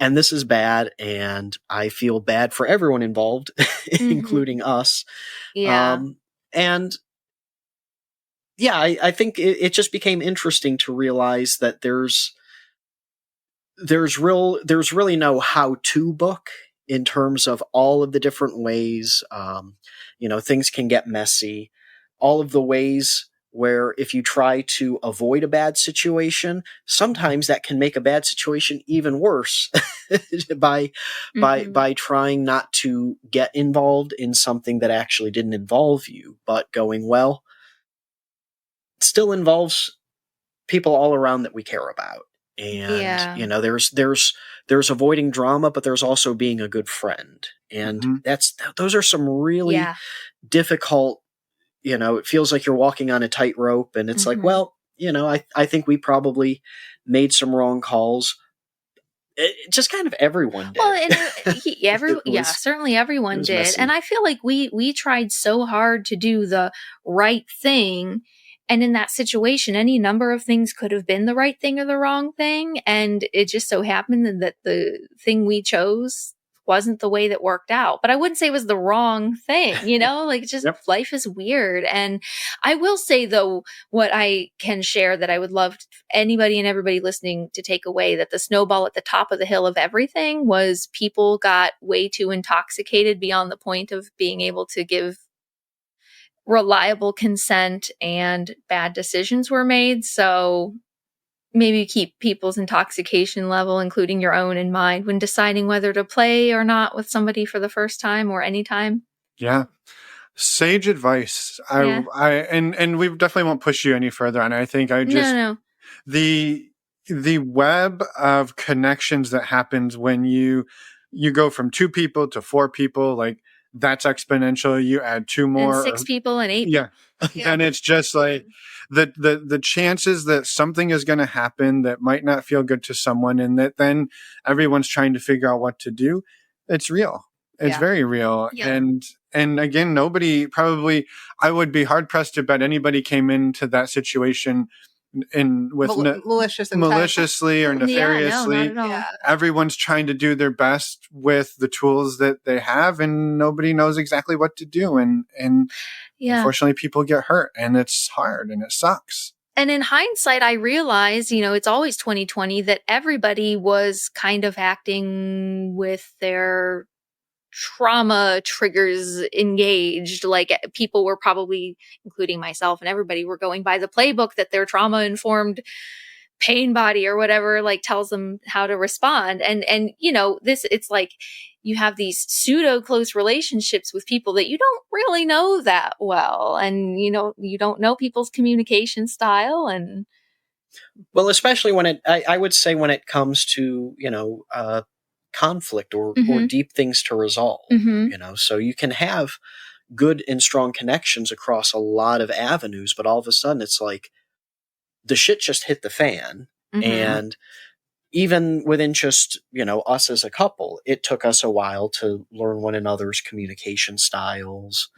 and this is bad and I feel bad for everyone involved, including us. Yeah. I think it just became interesting to realize that there's really no how-to book in terms of all of the different ways, things can get messy. All of the ways where if you try to avoid a bad situation, sometimes that can make a bad situation even worse by trying not to get involved in something that actually didn't involve you, but going, well, it still involves people all around that we care about. And, there's avoiding drama, but there's also being a good friend. And those are some really difficult, it feels like you're walking on a tightrope and it's like, well, I think we probably made some wrong calls. Just kind of everyone did. Well, certainly everyone did. Messy. And I feel like we tried so hard to do the right thing. And in that situation, any number of things could have been the right thing or the wrong thing. And it just so happened that the thing we chose wasn't the way that worked out. But I wouldn't say it was the wrong thing, like just life is weird. And I will say, though, what I can share that I would love anybody and everybody listening to take away, that the snowball at the top of the hill of everything was people got way too intoxicated beyond the point of being able to give reliable consent and bad decisions were made. So maybe keep people's intoxication level, including your own, in mind when deciding whether to play or not with somebody for the first time or any time. Yeah. Sage advice. And we definitely won't push you any further. And I think the web of connections that happens when you go from 2 people to 4 people, like, that's exponential. You add 2 more, and 6 people and 8. Yeah. And it's just like the chances that something is going to happen that might not feel good to someone and that then everyone's trying to figure out what to do. It's real. It's very real. Yeah. And again, nobody probably, I would be hard pressed to bet anybody came into that situation maliciously or nefariously. Not at all. Everyone's trying to do their best with the tools that they have, and nobody knows exactly what to do. And unfortunately, people get hurt, and it's hard, and it sucks. And in hindsight, I realize, it's always 2020 that everybody was kind of acting with their trauma triggers engaged. Like people were probably, including myself and everybody, were going by the playbook that their trauma informed pain body or whatever, like tells them how to respond. And it's like you have these pseudo close relationships with people that you don't really know that well. And, you don't know people's communication style. And well, especially when I would say when it comes to, conflict or deep things to resolve, so you can have good and strong connections across a lot of avenues, but all of a sudden it's like the shit just hit the fan. And even within just, us as a couple, it took us a while to learn one another's communication styles.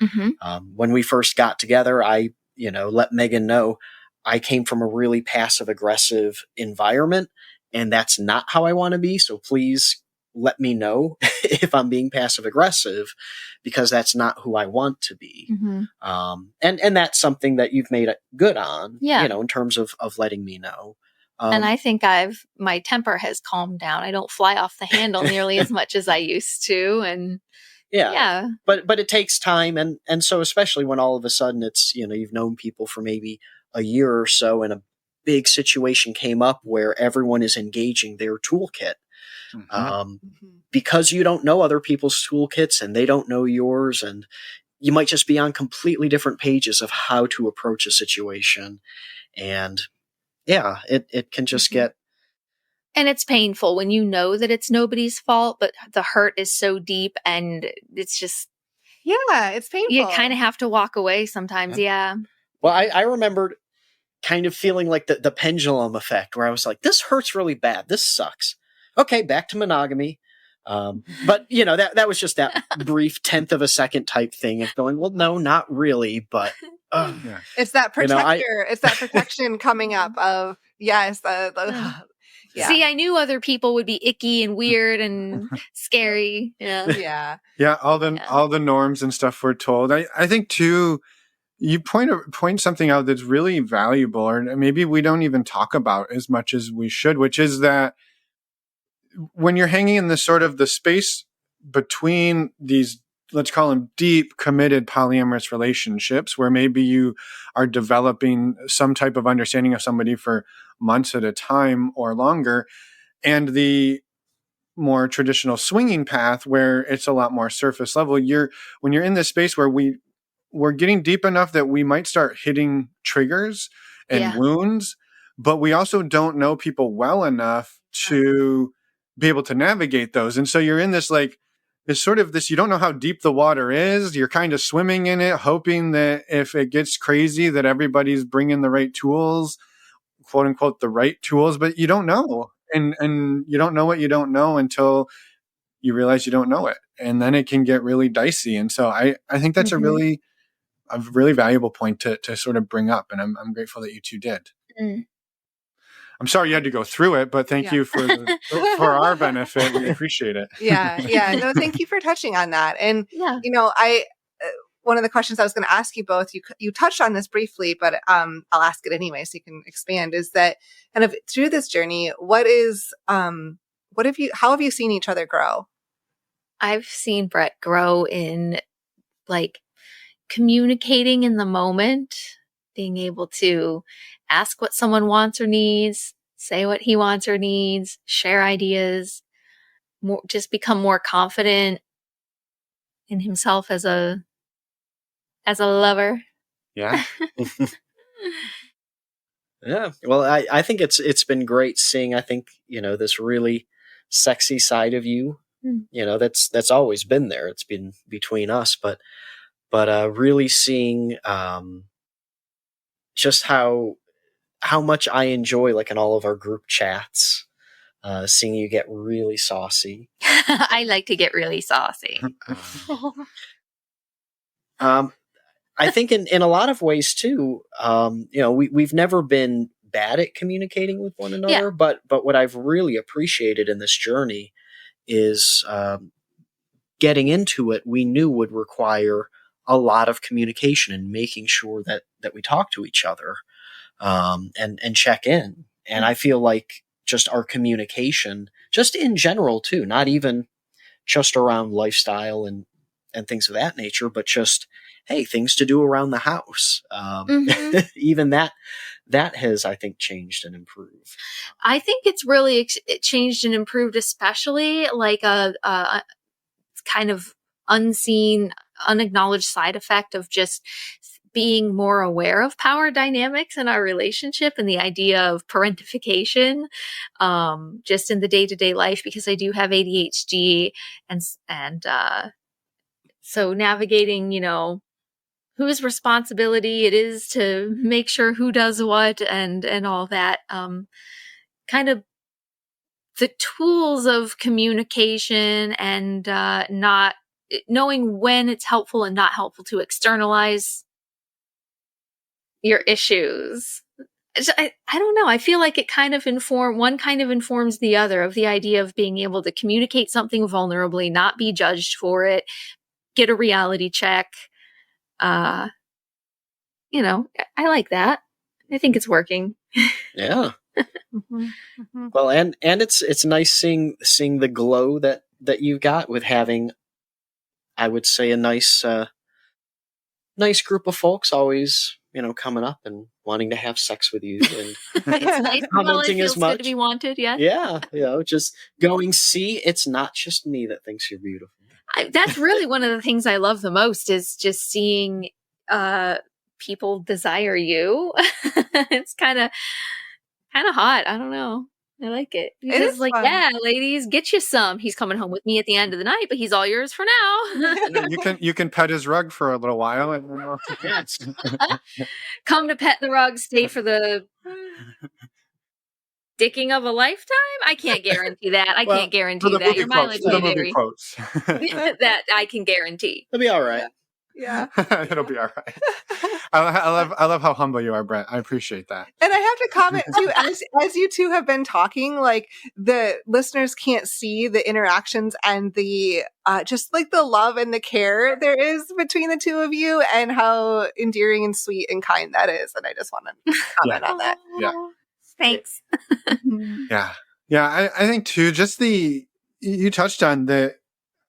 When we first got together, I, let Megan know I came from a really passive aggressive environment, and that's not how I want to be. So please let me know if I'm being passive aggressive, because that's not who I want to be. And that's something that you've made it good on, in terms of letting me know. And I think my temper has calmed down. I don't fly off the handle nearly as much as I used to. And yeah. But it takes time. And so especially when all of a sudden it's, you've known people for maybe a year or so and a big situation came up where everyone is engaging their toolkit. Because you don't know other people's toolkits and they don't know yours, and you might just be on completely different pages of how to approach a situation. And it can just get. And it's painful when you know that it's nobody's fault, but the hurt is so deep and it's just. Yeah, it's painful. You kind of have to walk away sometimes. Yeah. Well, I remembered kind of feeling like the pendulum effect where I was like, this hurts really bad. This sucks. Okay, back to monogamy. But that was just that brief 10th of a second type thing of going, well, no, not really, but it's that protector. It's that protection coming up of yes. Yeah. See, I knew other people would be icky and weird and scary. Yeah. All the norms and stuff we're told. I think too. You point something out that's really valuable, or maybe we don't even talk about as much as we should, which is that when you're hanging in the sort of the space between these, let's call them deep, committed polyamorous relationships, where maybe you are developing some type of understanding of somebody for months at a time or longer, and the more traditional swinging path where it's a lot more surface level, when you're in this space where we're getting deep enough that we might start hitting triggers and wounds, but we also don't know people well enough to be able to navigate those. And so you're in this, you don't know how deep the water is. You're kind of swimming in it, hoping that if it gets crazy that everybody's bringing the right tools, quote unquote, the right tools, but you don't know. And you don't know what you don't know until you realize you don't know it. And then it can get really dicey. And so I think that's a really valuable point to sort of bring up. And I'm grateful that you two did. I'm sorry you had to go through it, but thank you for our benefit. We appreciate it. Yeah. No, thank you for touching on that. And, one of the questions I was going to ask you both, you touched on this briefly, but I'll ask it anyway so you can expand, is that kind of through this journey, how have you seen each other grow? I've seen Brett grow in communicating in the moment, being able to ask what someone wants or needs, say what he wants or needs, share ideas, just become more confident in himself as a lover. Yeah. Yeah. Well, I think it's been great seeing, I think, this really sexy side of you, that's always been there. It's been between us, but really seeing, just how much I enjoy, in all of our group chats, seeing you get really saucy. I like to get really saucy. I think in a lot of ways too, we've never been bad at communicating with one another, but what I've really appreciated in this journey is getting into it. We knew would require a lot of communication and making sure that we talk to each other, and check in. And I feel like just our communication, just in general too, not even just around lifestyle and things of that nature, but just, hey, things to do around the house. Even that that has, I think, changed and improved. I think it's really it changed and improved, especially like a kind of unseen, unacknowledged side effect of just being more aware of power dynamics in our relationship and the idea of parentification, just in the day-to-day life, because I do have ADHD and so navigating, whose responsibility it is to make sure who does what and all that, kind of the tools of communication and not knowing when it's helpful and not helpful to externalize your issues. I don't know. I feel like it kind of one kind of informs the other, of the idea of being able to communicate something vulnerably, not be judged for it, get a reality check. I like that. I think it's working. Yeah. Mm-hmm. Mm-hmm. Well, and it's nice seeing the glow that you got with having, I would say, a nice group of folks always, coming up and wanting to have sex with you and It's nice. Well, it commenting feels as much. good to be wanted. Yes. Yeah, just going, see, it's not just me that thinks you're beautiful. That's really one of the things I love the most, is just seeing people desire you. It's kind of hot. I don't know. I like it. It is like, fun. yeah, ladies, get you some. He's coming home with me at the end of the night, but he's all yours for now. You can pet his rug for a little while. And Come to pet the rug, stay for the dicking of a lifetime. I can't guarantee that. I can't guarantee that. Your mileage may vary. Quotes. That I can guarantee. It'll be all right. Yeah. It'll be all right. I love how humble you are, Brett. I appreciate that. And I have to comment too, as you two have been talking, like the listeners can't see the interactions and the just like the love and the care there is between the two of you, and how endearing and sweet and kind that is. And I just want to comment on that. Yeah. Thanks. Yeah. I think too, just you touched on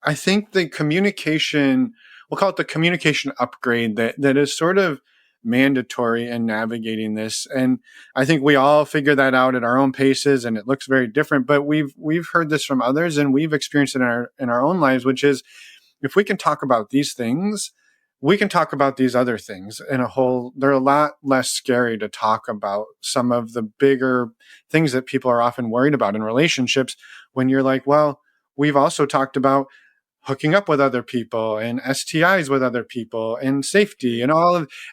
I think the communication, we'll call it the communication upgrade that is sort of mandatory in navigating this. And I think we all figure that out at our own paces, and it looks very different, but we've heard this from others and we've experienced it in our own lives, which is, if we can talk about these things, we can talk about these other things they're a lot less scary to talk about some of the bigger things that people are often worried about in relationships, when you're like, well, we've also talked about hooking up with other people and STIs with other people and safety and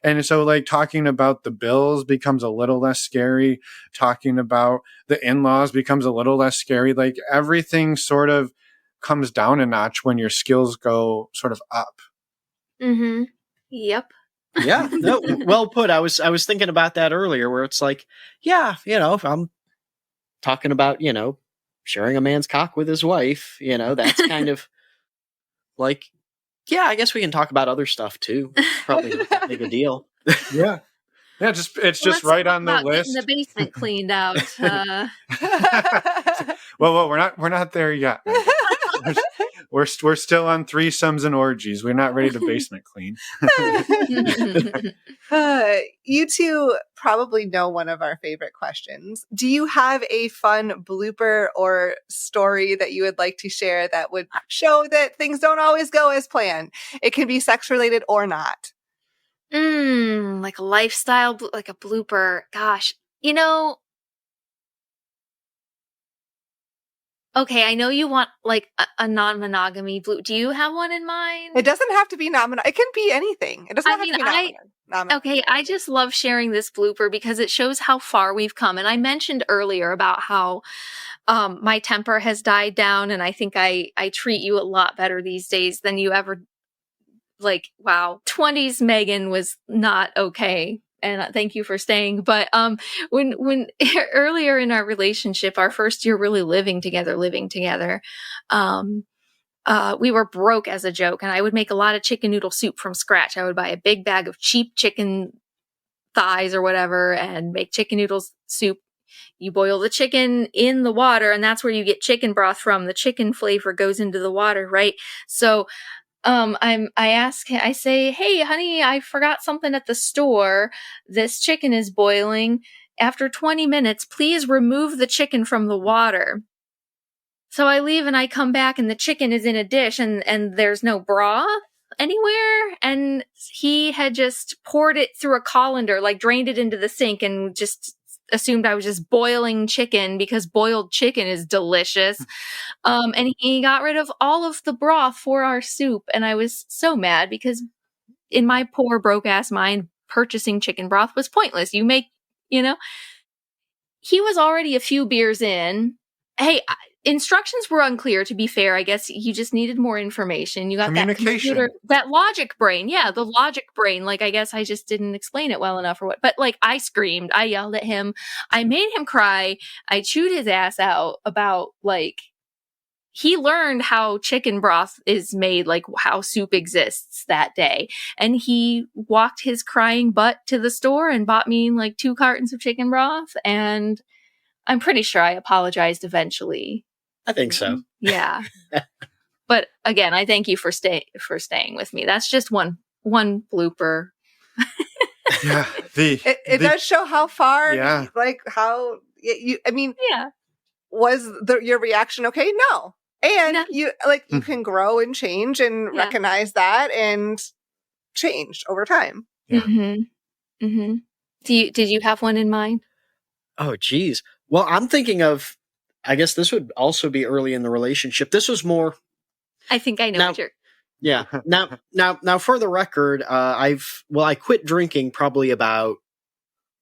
and so like talking about the bills becomes a little less scary. Talking about the in-laws becomes a little less scary. Like everything sort of comes down a notch when your skills go sort of up. Mm-hmm. Yep. Yeah. No, well put. I was thinking about that earlier, where it's like, yeah, if I'm talking about, sharing a man's cock with his wife, that's kind of like, yeah, I guess we can talk about other stuff too. Probably not that big a deal. Yeah. It's just right on the list. The basement cleaned out. Well, we're not there yet. We're still on threesomes and orgies. We're not ready to basement clean. You two probably know one of our favorite questions. Do you have a fun blooper or story that you would like to share that would show that things don't always go as planned? It can be sex related or not. Like a lifestyle, like a blooper. Gosh, okay, I know you want like a non-monogamy blue. Do you have one in mind? It doesn't have to be non-monogamy. It can be anything. It doesn't have to be non-monogamy. Okay, I just love sharing this blooper because it shows how far we've come. And I mentioned earlier about how my temper has died down, and I think I treat you a lot better these days than you ever. Like, wow, 20s Megan was not okay. And thank you for staying. But when earlier in our relationship, our first year really living together, we were broke as a joke, and I would make a lot of chicken noodle soup from scratch. I would buy a big bag of cheap chicken thighs or whatever and make chicken noodle soup. You boil the chicken in the water, and that's where you get chicken broth from. The chicken flavor goes into the water, right? So I say, hey, honey, I forgot something at the store. This chicken is boiling. After 20 minutes, please remove the chicken from the water. So I leave and I come back and the chicken is in a dish and there's no broth anywhere. And he had just poured it through a colander, like drained it into the sink and just assumed I was just boiling chicken because boiled chicken is delicious. And he got rid of all of the broth for our soup. And I was so mad because in my poor broke ass mind, purchasing chicken broth was pointless. You make, he was already a few beers in. Hey, instructions were unclear, to be fair. I guess you just needed more information. You got that computer, that logic brain. Yeah, the logic brain. Like, I guess I just didn't explain it well enough or what. But like, I screamed. I yelled at him. I made him cry. I chewed his ass out about like, he learned how chicken broth is made, like how soup exists that day. And he walked his crying butt to the store and bought me like 2 cartons of chicken broth. And I'm pretty sure I apologized eventually. I think so. Yeah. But again, I thank you for staying with me. That's just one blooper. Yeah. It does show how far, like how you, I mean, yeah. Was your reaction okay? No. And you can grow and change and recognize that and change over time. Yeah. Mm-hmm. Mm-hmm. Did you have one in mind? Oh, geez. Well, I'm thinking of, I guess this would also be early in the relationship. This was more. I think I know what you're. Yeah. Now, for the record, I quit drinking probably about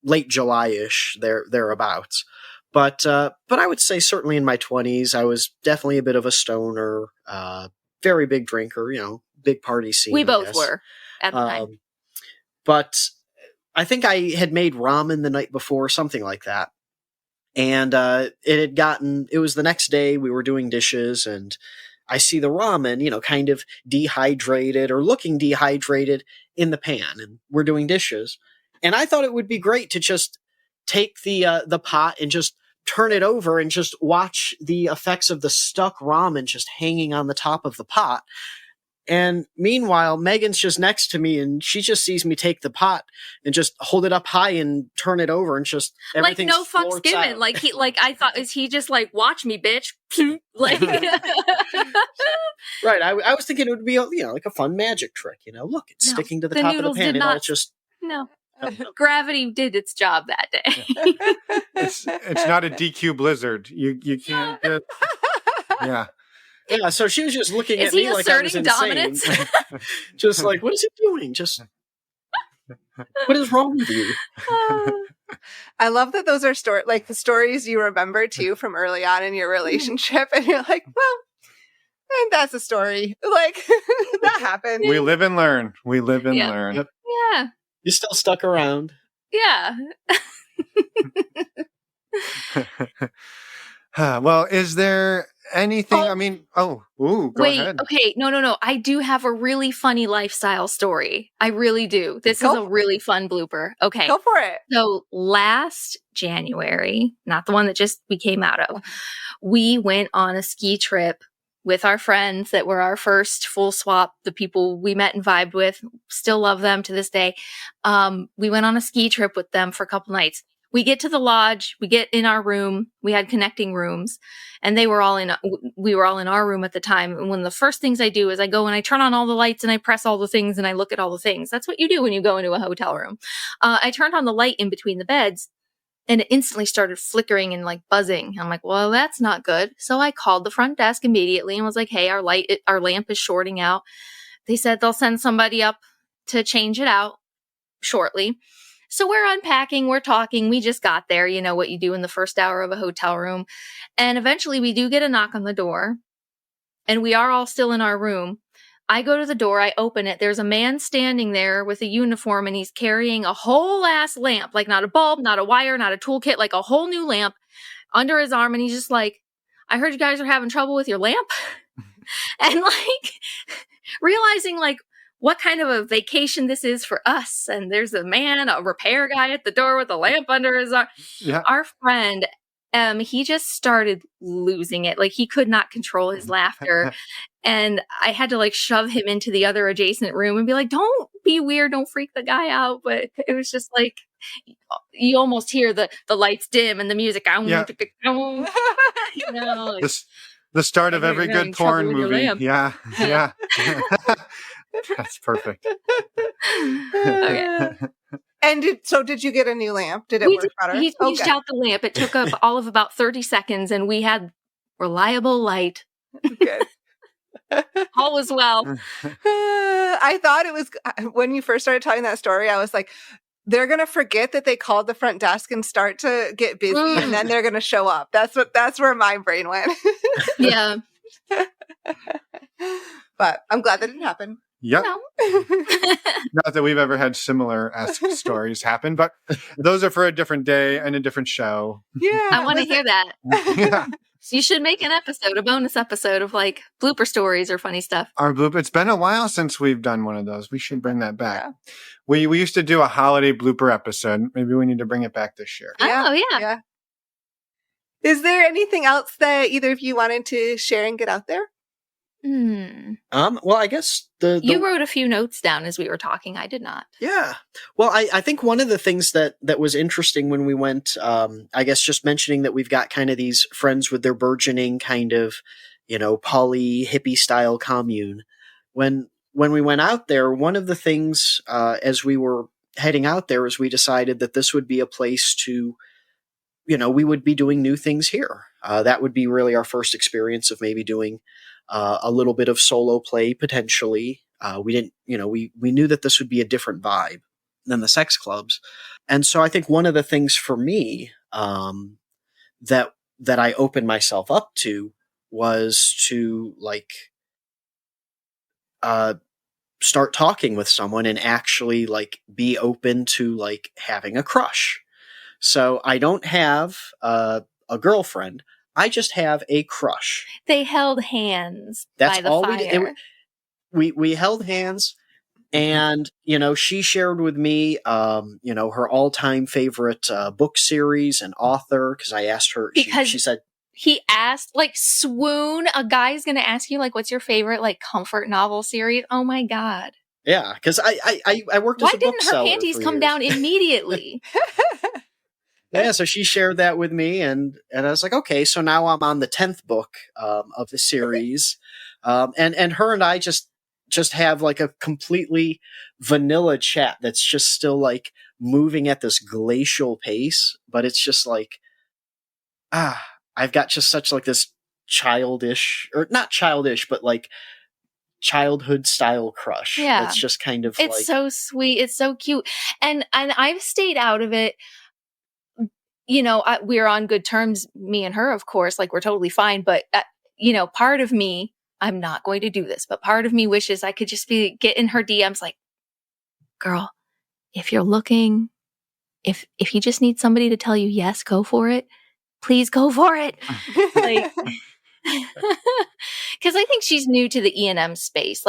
late July-ish, thereabouts. But I would say certainly in my 20s, I was definitely a bit of a stoner, very big drinker, big party scene. We both were at the time. But I think I had made ramen the night before, something like that. And it was the next day, we were doing dishes, and I see the ramen, kind of dehydrated or looking dehydrated in the pan, and we're doing dishes. And I thought it would be great to just take the pot and just turn it over and just watch the effects of the stuck ramen just hanging on the top of the pot. And meanwhile, Megan's just next to me and she just sees me take the pot and just hold it up high and turn it over and just everything. Like no fucks given. Out. I thought, is he just like, watch me, bitch? Like, right. I was thinking it would be, like a fun magic trick. Look, it's sticking to the top of the pan. No. Gravity did its job that day. It's not a DQ blizzard. You can't just, yeah. Yeah, so she was just looking at me like I was insane. Dominance? Just like, what is he doing? Just, what is wrong with you? I love that those are the stories you remember too from early on in your relationship, and you're like, well, and that's a story. Like that happened. We live and learn. Learn. Yep. Yeah. You still stuck around. Yeah. Well, is there anything? I mean, go ahead. Okay, no. I do have a really funny lifestyle story. I really do. This is a really fun blooper. Okay. Go for it. So last January, not the one that just we came out of, we went on a ski trip with our friends that were our first full swap, the people we met and vibed with, still love them to this day. We went on a ski trip with them for a couple nights. We get to the lodge, we get in our room, we had connecting rooms, and we were all in our room at the time. And one of the first things I do is I go and I turn on all the lights and I press all the things and I look at all the things. That's what you do when you go into a hotel room. I turned on the light in between the beds and it instantly started flickering and like buzzing. I'm like, well, that's not good. So I called the front desk immediately and was like, hey, our lamp is shorting out. They said they'll send somebody up to change it out shortly. So we're unpacking, we're talking, we just got there, what you do in the first hour of a hotel room. And eventually we do get a knock on the door and we are all still in our room. I go to the door, I open it. There's a man standing there with a uniform and he's carrying a whole ass lamp, like not a bulb, not a wire, not a toolkit, like a whole new lamp under his arm. And he's just like, I heard you guys are having trouble with your lamp. And like realizing like, what kind of a vacation this is for us. And there's a repair guy at the door with a lamp under his arm. Yeah. Our friend he just started losing it. Like, he could not control his laughter. And I had to like shove him into the other adjacent room and be like, don't be weird, don't freak the guy out. But it was just like, you almost hear the lights dim and the music. Yeah. You know, like, The start of you're every having good trouble porn with your movie. lamp. Yeah. Yeah. That's perfect. Okay. And did you get a new lamp? Did it We work did, better? he changed out the lamp. It took up all of about 30 seconds and we had reliable light. Good. All was well. I thought it was, when you first started telling that story, I was like, they're going to forget that they called the front desk and start to get busy and then they're going to show up. That's where my brain went. Yeah. But I'm glad that didn't happen. Yep. No. Not that we've ever had similar stories happen, but those are for a different day and a different show. Yeah. I want to hear that. Yeah. So you should make a bonus episode of like blooper stories or funny stuff. Our blooper. It's been a while since we've done one of those. We should bring that back. Yeah. We used to do a holiday blooper episode. Maybe we need to bring it back this year. Oh, yeah. Is there anything else that either of you wanted to share and get out there? Well, I guess you wrote a few notes down as we were talking. I did not. Yeah. Well, I think one of the things that was interesting when we went, I guess just mentioning that we've got kind of these friends with their burgeoning kind of, poly hippie style commune. When we went out there, one of the things, as we were heading out there, is we decided that this would be a place to, we would be doing new things here. That would be really our first experience of maybe doing a little bit of solo play potentially. We didn't, we knew that this would be a different vibe than the sex clubs. And so I think one of the things for me that I opened myself up to was to start talking with someone and actually be open to having a crush. So I don't have a girlfriend. I just have a crush. They held hands That's by the all fire. We held hands, and she shared with me her all-time favorite book series and author, because I asked her, because she said he asked, swoon, a guy's gonna ask you what's your favorite comfort novel series? Oh my god. Yeah, because I worked Why as a bookseller. Why didn't her panties come down immediately? Yeah, so she shared that with me, and I was like, okay, so now I'm on the 10th book of the series, and her and I just have a completely vanilla chat that's just still moving at this glacial pace, but it's just I've got just such this childish, or not childish, but childhood style crush. Yeah, it's just kind of it's so sweet, it's so cute, and I've stayed out of it. We're on good terms, me and her, of course, we're totally fine. But, part of me, I'm not going to do this, but part of me wishes I could just get in her DMs girl, if you're looking, if you just need somebody to tell you, yes, go for it, please go for it. Because I think she's new to the E&M space.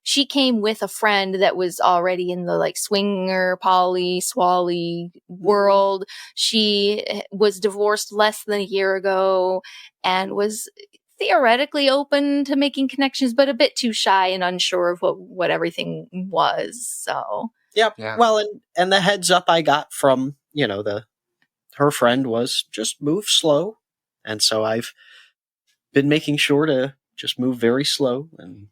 She came with a friend that was already in the swinger, poly, swally world. She was divorced less than a year ago and was theoretically open to making connections, but a bit too shy and unsure of what everything was. So yeah. Well, and the heads up I got from her friend was just move slow, and so I've been making sure to just move very slow and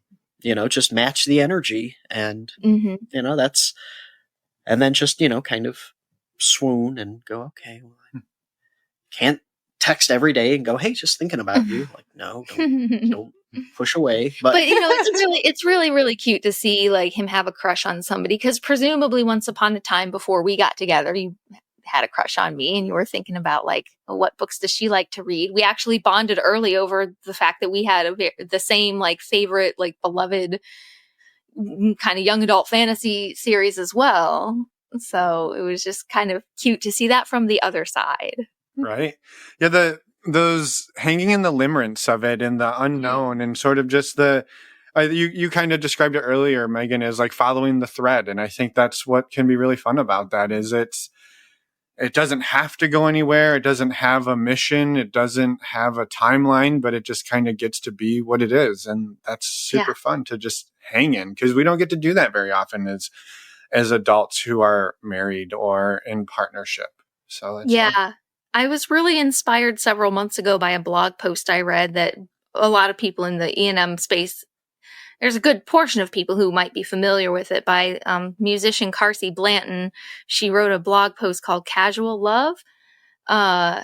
just match the energy, and that's, and then just kind of swoon and go, okay, well, I can't text every day and go, hey, just thinking about you. No, don't push away. But it's really, really cute to see him have a crush on somebody, because presumably once upon a time before we got together, you had a crush on me and you were thinking about what books does she like to read. We actually bonded early over the fact that we had the same favorite beloved kind of young adult fantasy series as well. So it was just kind of cute to see that from the other side. Right. Yeah, those hanging in the limerence of it and the unknown and sort of just you kind of described it earlier, Megan, as following the thread. And I think that's what can be really fun about that, is it doesn't have to go anywhere. It doesn't have a mission. It doesn't have a timeline, but it just kind of gets to be what it is. And that's super fun to just hang in, because we don't get to do that very often as adults who are married or in partnership. So that's fun. I was really inspired several months ago by a blog post I read that a lot of people in the E&M space, there's a good portion of people who might be familiar with it, by musician Carsey Blanton. She wrote a blog post called Casual Love. I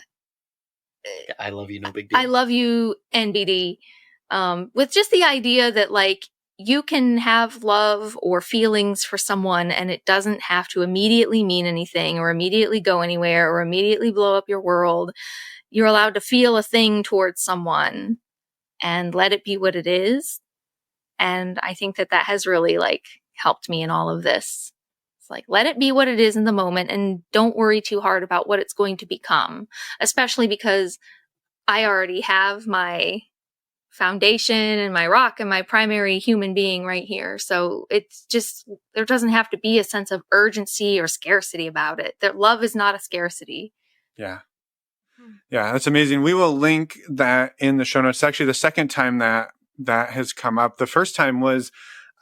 love you, no big deal. I love you, NBD. With just the idea that, like, you can have love or feelings for someone and it doesn't have to immediately mean anything or immediately go anywhere or immediately blow up your world. You're allowed to feel a thing towards someone and let it be what it is. And I think that has really, like, helped me in all of this. It's like, let it be what it is in the moment and don't worry too hard about what it's going to become, especially because I already have my foundation and my rock and my primary human being right here. So it's just, there doesn't have to be a sense of urgency or scarcity about it. That love is not a scarcity. Yeah. Yeah, that's amazing. We will link that in the show notes. It's actually the second time that has come up. The first time was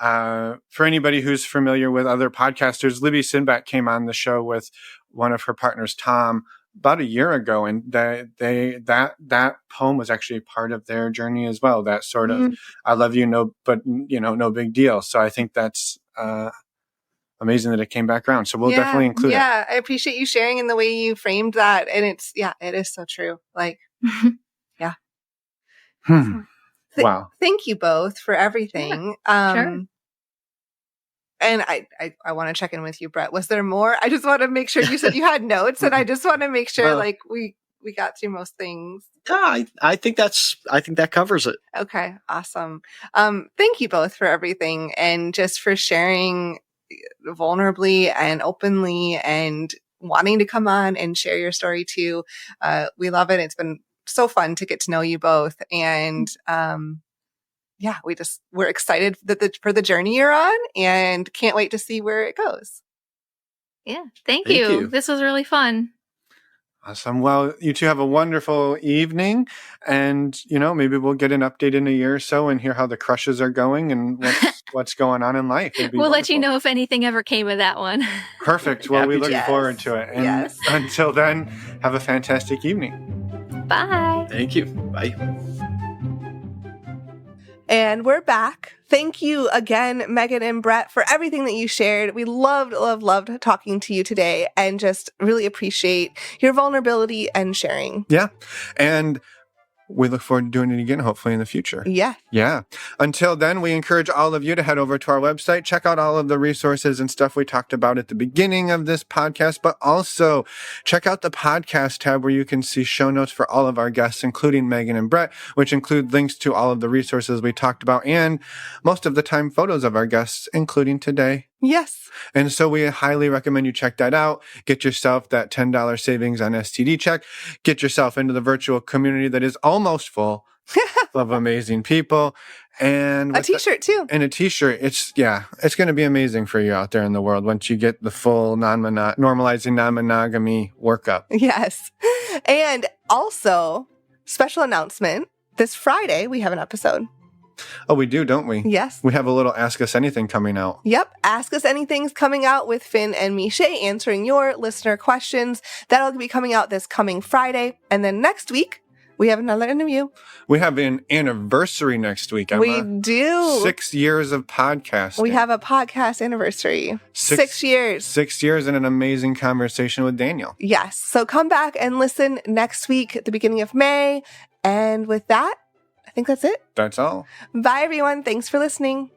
for anybody who's familiar with other podcasters, Libby Sinback came on the show with one of her partners, Tom, about a year ago, and that poem was actually part of their journey as well. That sort of "I love you, no big deal." So I think that's amazing that it came back around. So we'll definitely include it. Yeah, I appreciate you sharing in the way you framed that, and it is so true. Like, yeah. Wow. Thank you both for everything. Sure. And I want to check in with you, Brett. Was there more? I just want to make sure you said you had notes, and I just want to make sure we got through most things. Yeah, I think that covers it. Okay, awesome. Thank you both for everything and just for sharing vulnerably and openly and wanting to come on and share your story too. We love it. It's been so fun to get to know you both, and we're excited for the journey you're on and can't wait to see where it goes. Yeah. Thank you. This was really fun. Awesome. Well, you two have a wonderful evening, and maybe we'll get an update in a year or so and hear how the crushes are going and what's going on in life. We'll let you know if anything ever came of that one. Perfect. Well, we look forward to it. And until then, have a fantastic evening. Bye. Thank you. Bye. And we're back. Thank you again, Megan and Brett, for everything that you shared. We loved talking to you today and just really appreciate your vulnerability and sharing. Yeah. And we look forward to doing it again, hopefully in the future. Yeah. Yeah. Until then, we encourage all of you to head over to our website, check out all of the resources and stuff we talked about at the beginning of this podcast, but also check out the podcast tab where you can see show notes for all of our guests, including Megan and Brett, which include links to all of the resources we talked about and most of the time photos of our guests, including today. Yes. And so we highly recommend you check that out. Get yourself that $10 savings on STD check. Get yourself into the virtual community that is almost full of amazing people. And a t-shirt too. And a t-shirt. It's going to be amazing for you out there in the world once you get the full normalizing non-monogamy workup. Yes. And also, special announcement, this Friday we have an episode. Oh, we do, don't we? Yes. We have a little Ask Us Anything coming out. Yep. Ask Us Anything's coming out with Finn and Miche answering your listener questions. That'll be coming out this coming Friday. And then next week, we have another interview. We have an anniversary next week, Emma. We do. 6 years of podcasting. We have a podcast anniversary. 6 years. 6 years and an amazing conversation with Daniel. Yes. So come back and listen next week at the beginning of May. And with that, I think that's it. That's all. Bye, everyone. Thanks for listening.